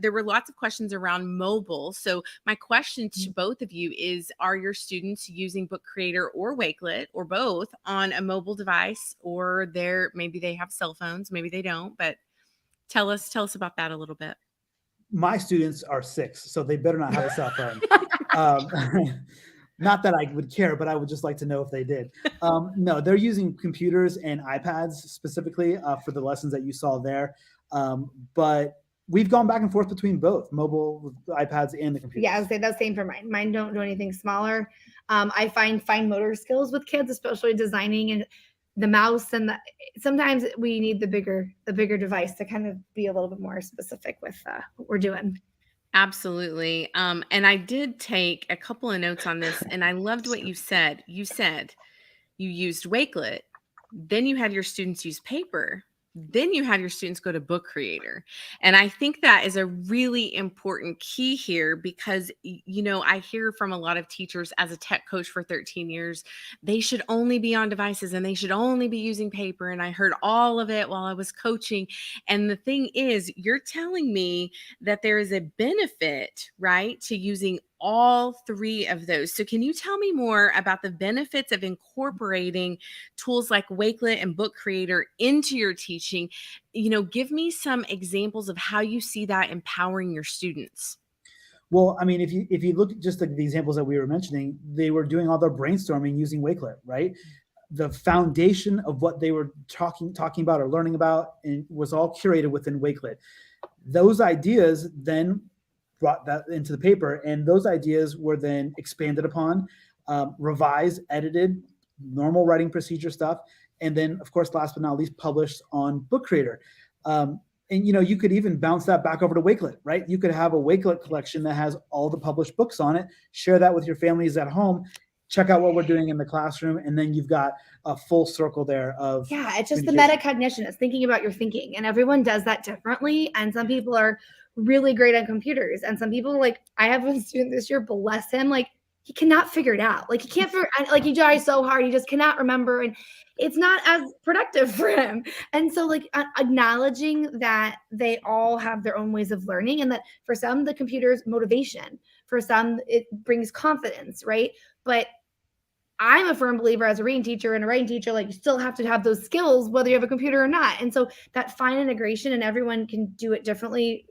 There were lots of questions around mobile. So my question to both of you is, are your students using Book Creator or Wakelet or both on a mobile device, or maybe they have cell phones, maybe they don't, but tell us about that a little bit. My students are 6, so they better not have a cell phone. Not that I would care, but I would just like to know if they did. No, they're using computers and iPads specifically for the lessons that you saw there. But we've gone back and forth between both mobile iPads and the computers. Yeah, I would say that's same for mine. Mine don't do anything smaller. I find fine motor skills with kids, especially designing and the mouse, and sometimes we need the bigger device to kind of be a little bit more specific with what we're doing. Absolutely. And I did take a couple of notes on this, and I loved what you said. You said you used Wakelet, then you had your students use paper, then you had your students go to Book Creator. And I think that is a really important key here because, you know, I hear from a lot of teachers as a tech coach for 13 years, they should only be on devices and they should only be using paper. And I heard all of it while I was coaching. And the thing is, you're telling me that there is a benefit, right, to using all 3 of those. So can you tell me more about the benefits of incorporating tools like Wakelet and Book Creator into your teaching? You know, give me some examples of how you see that empowering your students. Well, I mean, if you look at just the examples that we were mentioning, they were doing all their brainstorming using Wakelet, right? The foundation of what they were talking about or learning about was all curated within Wakelet. Those ideas then brought that into the paper, and those ideas were then expanded upon, revised, edited, normal writing procedure stuff, and then, of course, last but not least, published on Book Creator. And you know, you could even bounce that back over to Wakelet, right? You could have a Wakelet collection that has all the published books on it. Share that with your families at home. Check out what we're doing in the classroom, and then you've got a full circle there of it's just the metacognition. It's thinking about your thinking, and everyone does that differently. And some people are really great on computers, and some people, like I have a student this year, bless him, like he cannot figure it out. Like he can't figure, like he tries so hard, he just cannot remember, and it's not as productive for him. And so like acknowledging that they all have their own ways of learning, and that for some the computer is motivation, for some it brings confidence, right? But I'm a firm believer as a reading teacher and a writing teacher, like you still have to have those skills whether you have a computer or not. And so that fine integration, and everyone can do it differently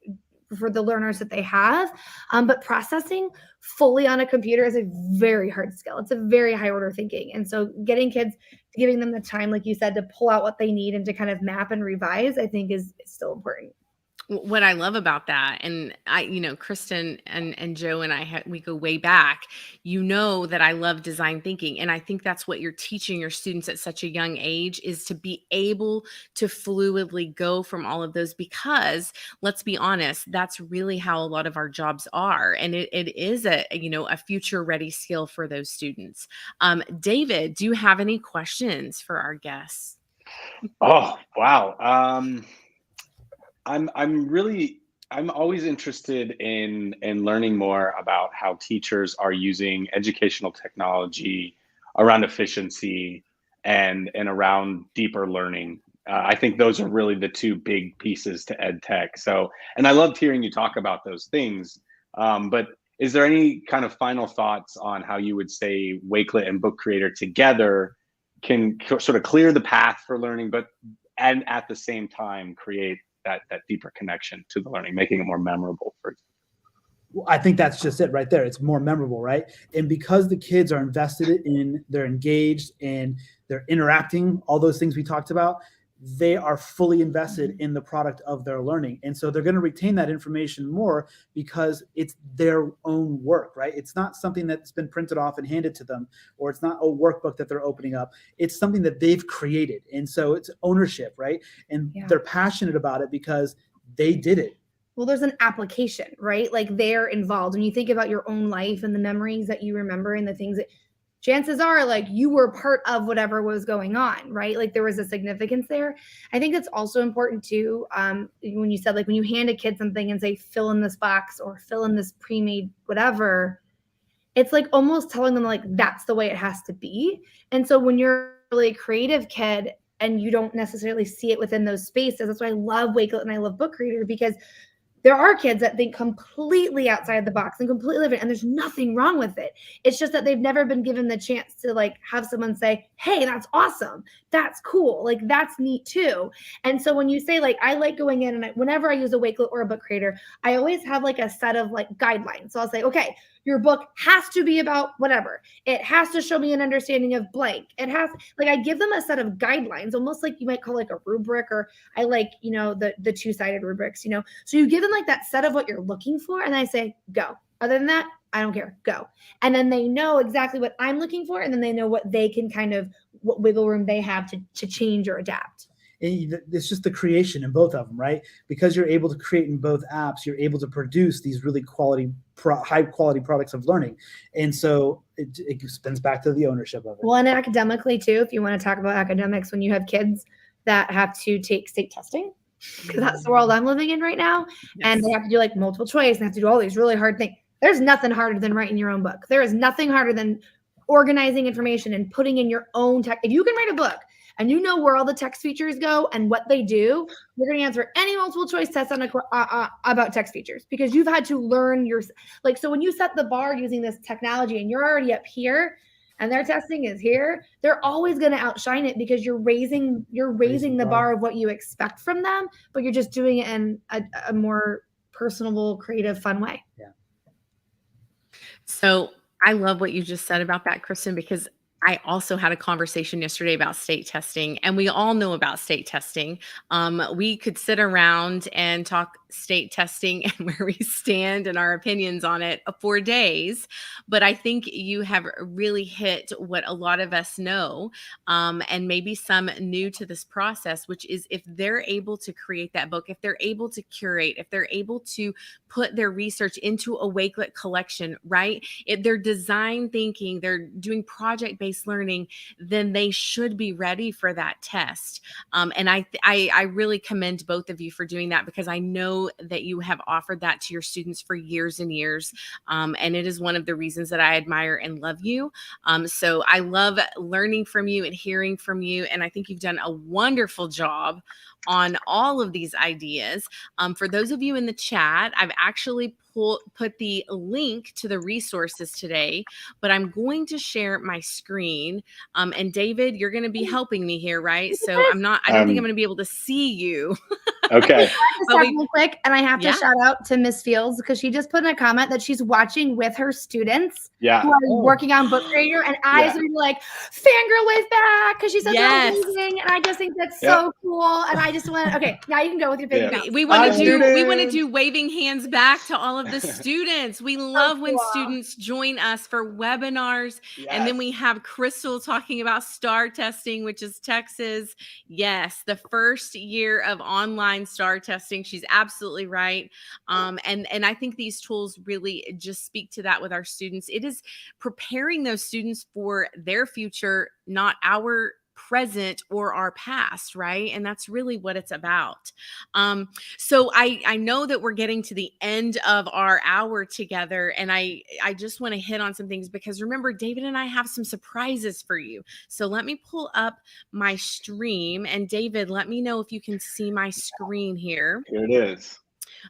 for the learners that they have. But processing fully on a computer is a very hard skill. It's a very high order thinking. And so getting kids, giving them the time, like you said, to pull out what they need and to kind of map and revise, I think is still important. What I love about that, and I, you know, Kristen and Joe and I, we go way back, you know, that I love design thinking. And I think that's what you're teaching your students at such a young age, is to be able to fluidly go from all of those, because let's be honest, that's really how a lot of our jobs are. And it is a future ready skill for those students. David, do you have any questions for our guests? Oh, wow. I'm always interested in learning more about how teachers are using educational technology around efficiency and around deeper learning. I think those are really the 2 big pieces to ed tech. So, and I loved hearing you talk about those things. But is there any kind of final thoughts on how you would say Wakelet and Book Creator together can sort of clear the path for learning, and at the same time create that deeper connection to the learning, making it more memorable for example? Well, I think that's just it right there. It's more memorable, right? And because the kids are invested in, they're engaged and they're interacting, all those things we talked about, they are fully invested in the product of their learning. And so they're going to retain that information more because it's their own work, right? It's not something that's been printed off and handed to them, or it's not a workbook that they're opening up. It's something that they've created. And so it's ownership, right? And they're passionate about it because they did it. Well, there's an application, right? Like they're involved. When you think about your own life and the memories that you remember and the things that chances are like you were part of whatever was going on, right? Like there was a significance there. I think it's also important too, when you said like when you hand a kid something and say fill in this box or fill in this pre-made whatever, it's like almost telling them like that's the way it has to be. And so when you're a really creative kid and you don't necessarily see it within those spaces, that's why I love Wakelet and I love Book Creator, because there are kids that think completely outside the box and completely different, and there's nothing wrong with it. It's just that they've never been given the chance to like have someone say, hey, that's awesome. That's cool. Like that's neat too. And so when you say like, I like going in and whenever I use a Wakelet or a Book Creator, I always have like a set of like guidelines. So I'll say, okay, your book has to be about whatever. It has to show me an understanding of blank. It has, like, I give them a set of guidelines, almost like you might call like a rubric, or I like, you know, the two-sided rubrics, you know. So you give them like that set of what you're looking for, and I say, go. Other than that, I don't care, go. And then they know exactly what I'm looking for, and then they know what they can kind of, what wiggle room they have to change or adapt. It's just the creation in both of them, right? Because you're able to create in both apps, you're able to produce these really high quality products of learning. And so it spins back to the ownership of it. Well, and academically too, if you want to talk about academics, when you have kids that have to take state testing, because that's the world I'm living in right now, yes. And they have to do like multiple choice and have to do all these really hard things. There's nothing harder than writing your own book. There is nothing harder than organizing information and putting in your own text. If you can write a book and you know where all the text features go and what they do, you're going to answer any multiple choice test on about text features, because you've had to learn your, like, so when you set the bar using this technology and you're already up here and their testing is here, they're always going to outshine it, because you're raising the bar of what you expect from them, but you're just doing it in a more personable, creative, fun way. Yeah. So I love what you just said about that, Kristen, because I also had a conversation yesterday about state testing, and we all know about state testing. We could sit around and talk state testing and where we stand and our opinions on it for days. But I think you have really hit what a lot of us know, and maybe some new to this process, which is if they're able to create that book, if they're able to curate, if they're able to put their research into a Wakelet collection, right? If they're design thinking, they're doing project-based learning, then they should be ready for that test. And I really commend both of you for doing that, because I know that you have offered that to your students for years and years. And it is one of the reasons that I admire and love you. So I love learning from you and hearing from you. And I think you've done a wonderful job on all of these ideas. For those of you in the chat, I've actually put the link to the resources today, but I'm going to share my screen. And David, you're going to be helping me here, right? So I don't think I'm going to be able to see you. Okay. Real quick, and I have to shout out to Miss Fields, because she just put in a comment that she's watching with her students who are working on Book Creator, and I was like, fangirl wave back, because she said they're amazing, and I just think that's so cool. And I just want, okay, now you can go with your big mouth. We want to do waving hands back to all of the students. We love when students join us for webinars, and then we have Crystal talking about STAR testing, which is Texas. Yes, the first year of online STAR testing. She's absolutely right. And I think these tools really just speak to that with our students. It is preparing those students for their future, not our present or our past, right? And that's really what it's about. So I know that we're getting to the end of our hour together, and I just want to hit on some things, because remember, David and I have some surprises for you. So let me pull up my stream, and David, let me know if you can see my screen here. Here it is.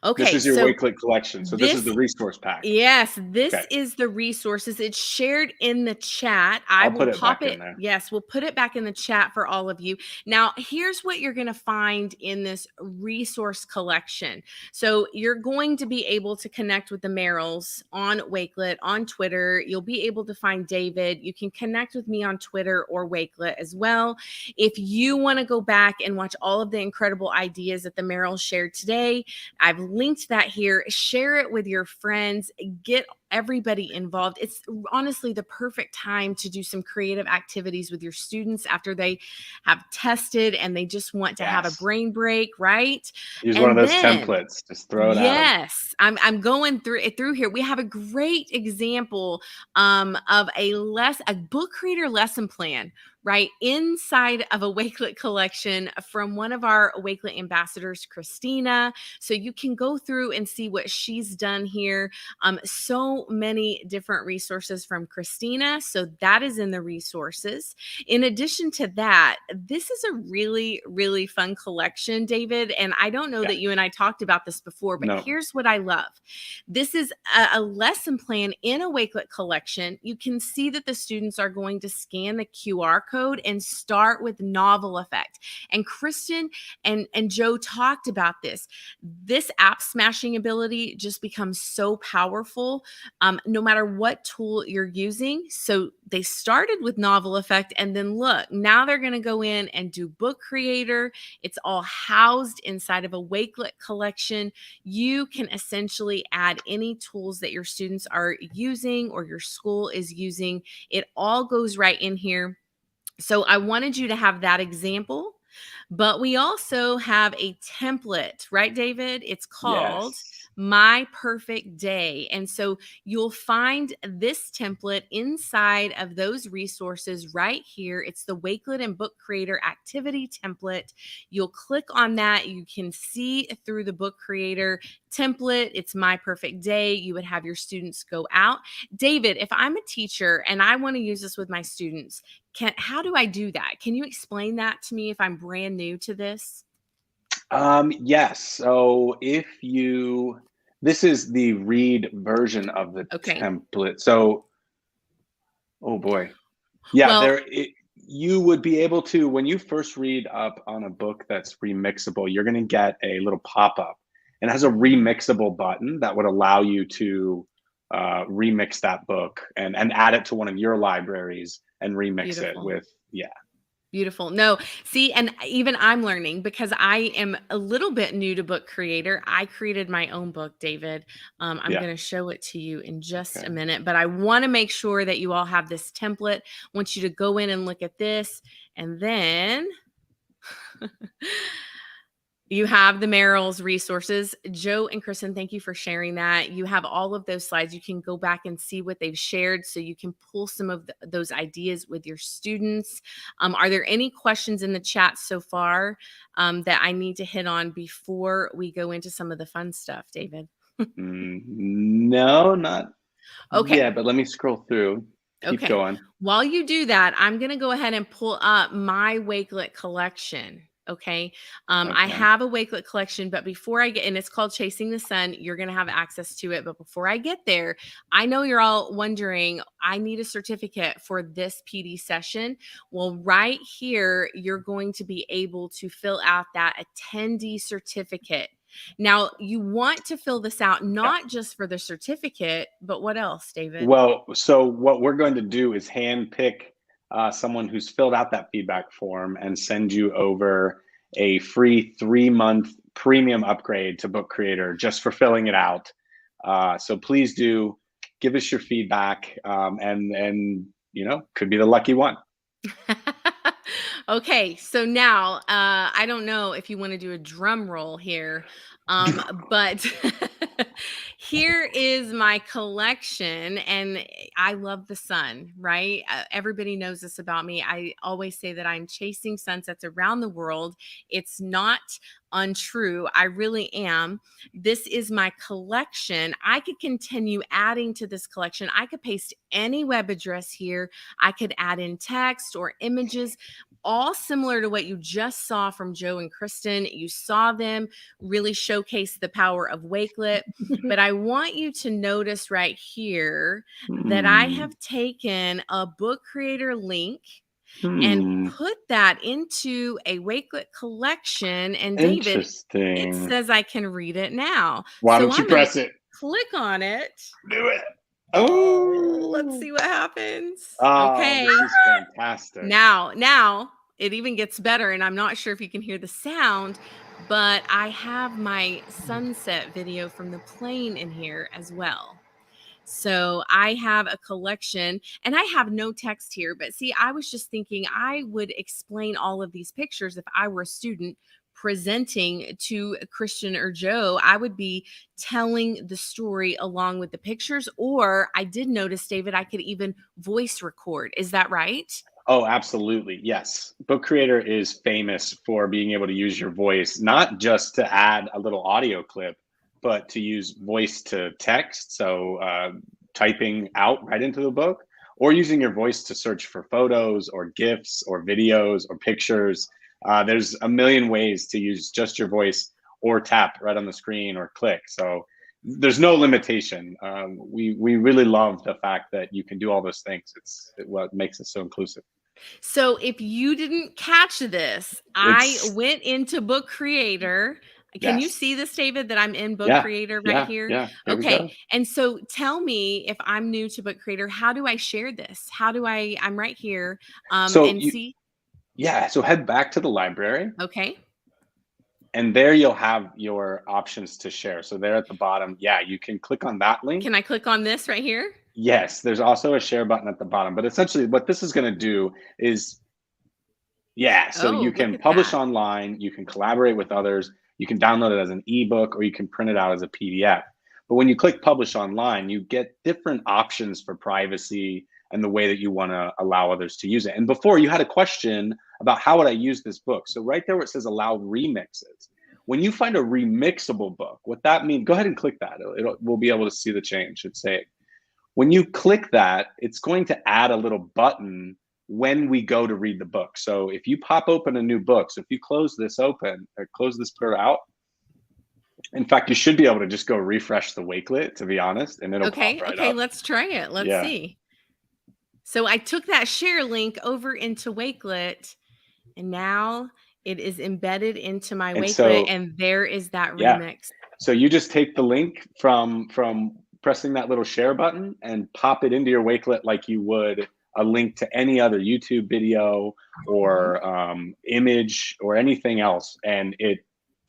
Okay, this is your Wakelet collection. So this is the resource pack. Yes, this is the resources. It's shared in the chat. I will pop it. Yes, we'll put it back in the chat for all of you. Now, here's what you're going to find in this resource collection. So you're going to be able to connect with the Merrills on Wakelet, on Twitter. You'll be able to find David. You can connect with me on Twitter or Wakelet as well. If you want to go back and watch all of the incredible ideas that the Merrills shared today, I've linked that here. Share it with your friends. Get everybody involved. It's honestly the perfect time to do some creative activities with your students after they have tested and they just want to have a brain break, right? Use one of those templates. Just throw it out. Yes, I'm going through here. We have a great example of a book creator lesson plan, right, inside of a Wakelet collection from one of our Wakelet ambassadors, Christina. So you can go through and see what she's done here. So many different resources from Christina. So that is in the resources. In addition to that, this is a really, really fun collection, David. And I don't know that you and I talked about this before, but here's what I love. This is a lesson plan in a Wakelet collection. You can see that the students are going to scan the QR code and start with novel effect. And Kristen and Joe talked about this. This app smashing ability just becomes so powerful, no matter what tool you're using. So they started with novel effect, and then look, now they're going to go in and do book creator. It's all housed inside of a Wakelet collection. You can essentially add any tools that your students are using or your school is using. It all goes right in here. So I wanted you to have that example, but we also have a template, right, David? It's called My Perfect Day. And so you'll find this template inside of those resources right here. It's the Wakelet and Book Creator activity template. You'll click on that. You can see through the Book Creator template. It's My Perfect Day. You would have your students go out. David, if I'm a teacher and I want to use this with my students, how do I do that? Can you explain that to me if I'm brand new to this? Yes. So this is the read version of the template. So, oh boy. Yeah, you would be able to, when you first read up on a book that's remixable, you're going to get a little pop-up, and it has a remixable button that would allow you to remix that book and add it to one of your libraries and remix it with, Beautiful. No, see, and even I'm learning because I am a little bit new to Book Creator. I created my own book, David. I'm going to show it to you in just a minute, but I want to make sure that you all have this template. I want you to go in and look at this, and then you have the Merrill's resources. Joe and Kristen, thank you for sharing that. You have all of those slides. You can go back and see what they've shared so you can pull some of those ideas with your students. Are there any questions in the chat so far that I need to hit on before we go into some of the fun stuff, David? No, not. Okay. Yeah, but let me scroll through. Keep going. While you do that, I'm going to go ahead and pull up my Wakelet collection. Okay. I have a Wakelet collection, but before I get, and it's called Chasing the Sun, you're going to have access to it. But before I get there, I know you're all wondering, I need a certificate for this PD session. Well, right here, you're going to be able to fill out that attendee certificate. Now, you want to fill this out, not just for the certificate, but what else, David? Well, so what we're going to do is handpick someone who's filled out that feedback form and send you over a free 3-month premium upgrade to Book Creator just for filling it out. So please do give us your feedback, and could be the lucky one. Okay, so now I don't know if you want to do a drum roll here, but here is my collection, and I love the sun, right? Everybody knows this about me. I always say that I'm chasing sunsets around the world. It's not untrue. I really am. This is my collection. I could continue adding to this collection. I could paste any web address here. I could add in text or images, all similar to what you just saw from Joe and Kristen. You saw them really showcase the power of Wakelet. But I want you to notice right here that I have taken a Book Creator link and put that into a Wakelet collection. And David, it says I can read it now. Why don't you press it? Click on it. Do it. Oh, let's see what happens. Okay. This is fantastic. Now it even gets better, and I'm not sure if you can hear the sound, but I have my sunset video from the plane in here as well. So I have a collection, and I have no text here, but see, I was just thinking I would explain all of these pictures if I were a student presenting to Christian or Joe. I would be telling the story along with the pictures, or I did notice, David, I could even voice record. Is that right? Oh, absolutely. Yes. Book Creator is famous for being able to use your voice, not just to add a little audio clip, but to use voice to text. So typing out right into the book, or using your voice to search for photos or GIFs or videos or pictures. There's a million ways to use just your voice, or tap right on the screen, or click. So there's no limitation. We really love the fact that you can do all those things. It's what makes it so inclusive. So if you didn't catch this, I went into Book Creator. Can you see this, David, that I'm in Book Creator right here? Yeah. Okay. And so tell me, if I'm new to Book Creator, how do I share this? I'm right here. See. Yeah. So head back to the library. Okay. And there you'll have your options to share. So there at the bottom, you can click on that link. Can I click on this right here? Yes, there's also a share button at the bottom. But essentially what this is going to do is, you can publish online, you can collaborate with others, you can download it as an ebook, or you can print it out as a PDF. But when you click publish online, you get different options for privacy and the way that you want to allow others to use it. And before, you had a question about how would I use this book. So right there where it says allow remixes, when you find a remixable book, what that means, go ahead and click that. We'll be able to see the change. It's saying, when you click that, it's going to add a little button when we go to read the book. So if you pop open a new book, so if you close this open, or close this part out, in fact, you should be able to just go refresh the Wakelet, to be honest, and it'll pop right up. Okay, let's try it. Let's see. So I took that share link over into Wakelet, and now it is embedded into my Wakelet, and there is that remix. So you just take the link from pressing that little share button and pop it into your Wakelet like you would a link to any other YouTube video or image or anything else, and it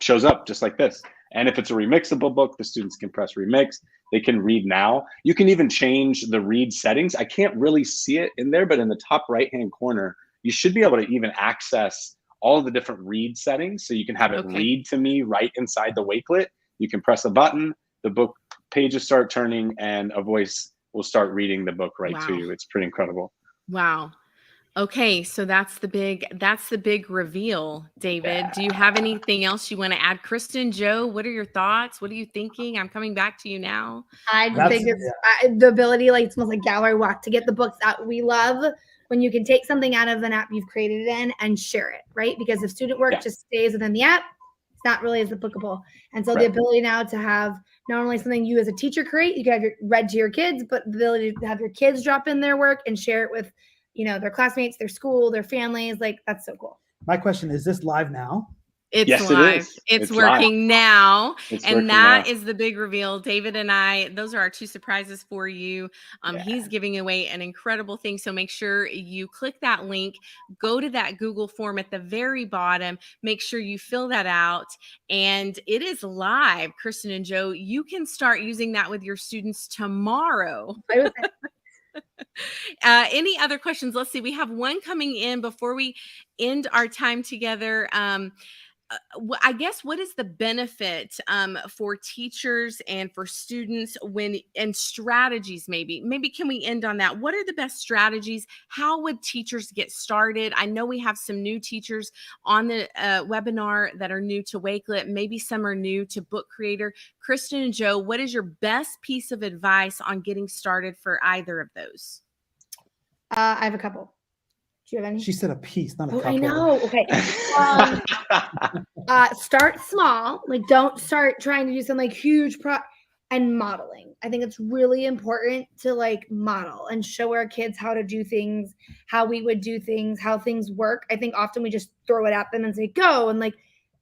shows up just like this. And if it's a remixable book, the students can press remix. They can read now. You can even change the read settings. I can't really see it in there, but in the top right-hand corner, you should be able to even access all of the different read settings. So you can have it read to me right inside the Wakelet. You can press a button, the book pages start turning, and a voice will start reading the book right to you. It's pretty incredible. Wow. Okay, so that's the big reveal, David. Do you have anything else you want to add? Kristen, Joe, what are your thoughts? What are you thinking? I'm coming back to you now. I think it's the ability, like it's almost like gallery walk, to get the books out. We love when you can take something out of an app you've created it in and share it, right? Because if student work just stays within the app, it's not really as applicable. And so the ability now to have not only something you as a teacher create, you can have read to your kids, but the ability to have your kids drop in their work and share it with, their classmates, their school, their families. Like, that's so cool. My question is this live now? It's live. It's working now. That is the big reveal. David and I, those are our two surprises for you. He's giving away an incredible thing. So make sure you click that link, go to that Google form at the very bottom, make sure you fill that out, and it is live. Kristen and Joe, you can start using that with your students tomorrow. Any other questions? Let's see. We have one coming in before we end our time together. I guess, what is the benefit for teachers and for students and strategies? Maybe can we end on that? What are the best strategies? How would teachers get started? I know we have some new teachers on the webinar that are new to Wakelet. Maybe some are new to Book Creator. Kristen and Joe, what is your best piece of advice on getting started for either of those? I have a couple. Do you have any? She said a piece, not a couple. I know. Okay. Start small. Like, don't start trying to do something like huge and modeling. I think it's really important to model and show our kids how to do things, how we would do things, how things work. I think often we just throw it at them and say, go. And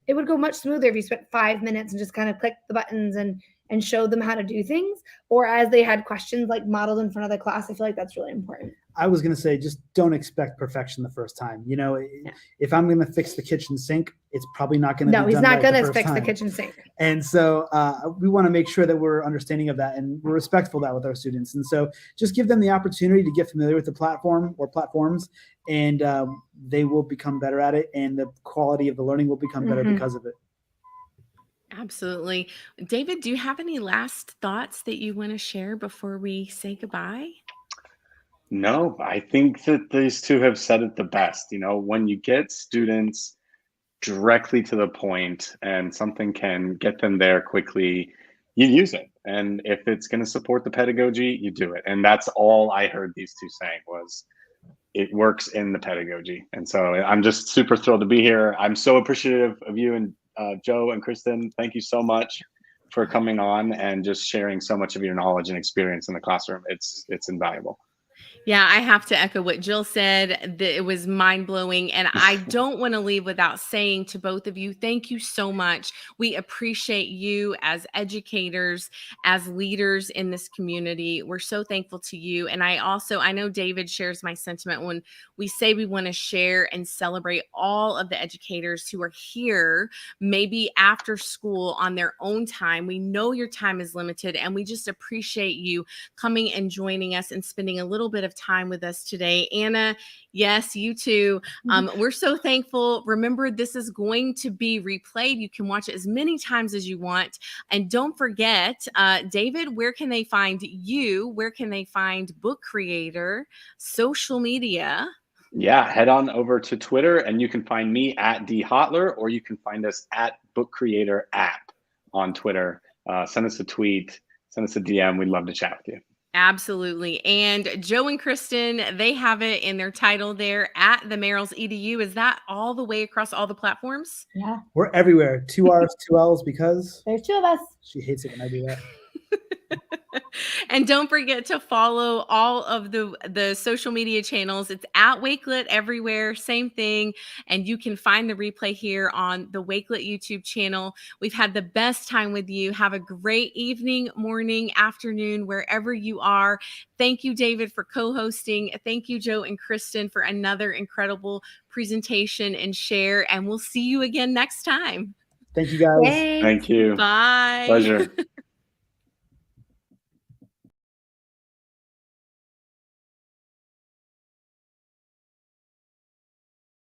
it would go much smoother if you spent 5 minutes and just kind of click the buttons and and showed them how to do things, or as they had questions like modeled in front of the class. I feel like that's really important. I was going to say, just don't expect perfection the first time. You know, if I'm going to fix the kitchen sink, it's probably not going to be done. No, he's not going to fix the kitchen sink. And so we want to make sure that we're understanding of that and we're respectful of that with our students. And so just give them the opportunity to get familiar with the platform or platforms, and they will become better at it, and the quality of the learning will become better because of it. Absolutely. David, do you have any last thoughts that you want to share before we say goodbye? No, I think that these two have said it the best. You know, when you get students directly to the point and something can get them there quickly, you use it. And if it's going to support the pedagogy, you do it. And that's all I heard these two saying was it works in the pedagogy. And so I'm just super thrilled to be here. I'm so appreciative of you and Joe and Kristen. Thank you so much for coming on and just sharing so much of your knowledge and experience in the classroom. It's invaluable. Yeah, I have to echo what Jill said. It was mind-blowing, and I don't want to leave without saying to both of you, thank you so much. We appreciate you as educators, as leaders in this community. We're so thankful to you. And I know David shares my sentiment when we say we want to share and celebrate all of the educators who are here, maybe after school on their own time. We know your time is limited, and we just appreciate you coming and joining us and spending a little bit of time with us today. Anna, yes, you too. We're so thankful. Remember, this is going to be replayed. You can watch it as many times as you want. And don't forget, David, where can they find you? Where can they find Book Creator, social media? Yeah, head on over to Twitter and you can find me at dhotler, or you can find us at Book Creator app on Twitter. Send us a tweet, send us a DM. We'd love to chat with you. Absolutely. And Joe and Kristen, they have it in their title there at the Merrills EDU. Is that all the way across all the platforms? Yeah. We're everywhere. 2 R's, 2 L's, because there's 2 of us. She hates it when I do that. And don't forget to follow all of the social media channels. It's at Wakelet everywhere, same thing. And you can find the replay here on the Wakelet YouTube channel. We've had the best time with you. Have a great evening, morning, afternoon, wherever you are. Thank you, David, for co-hosting. Thank you, Joe and Kristen, for another incredible presentation and share. And we'll see you again next time. Thank you, guys. Thanks. Thank you. Bye. Pleasure.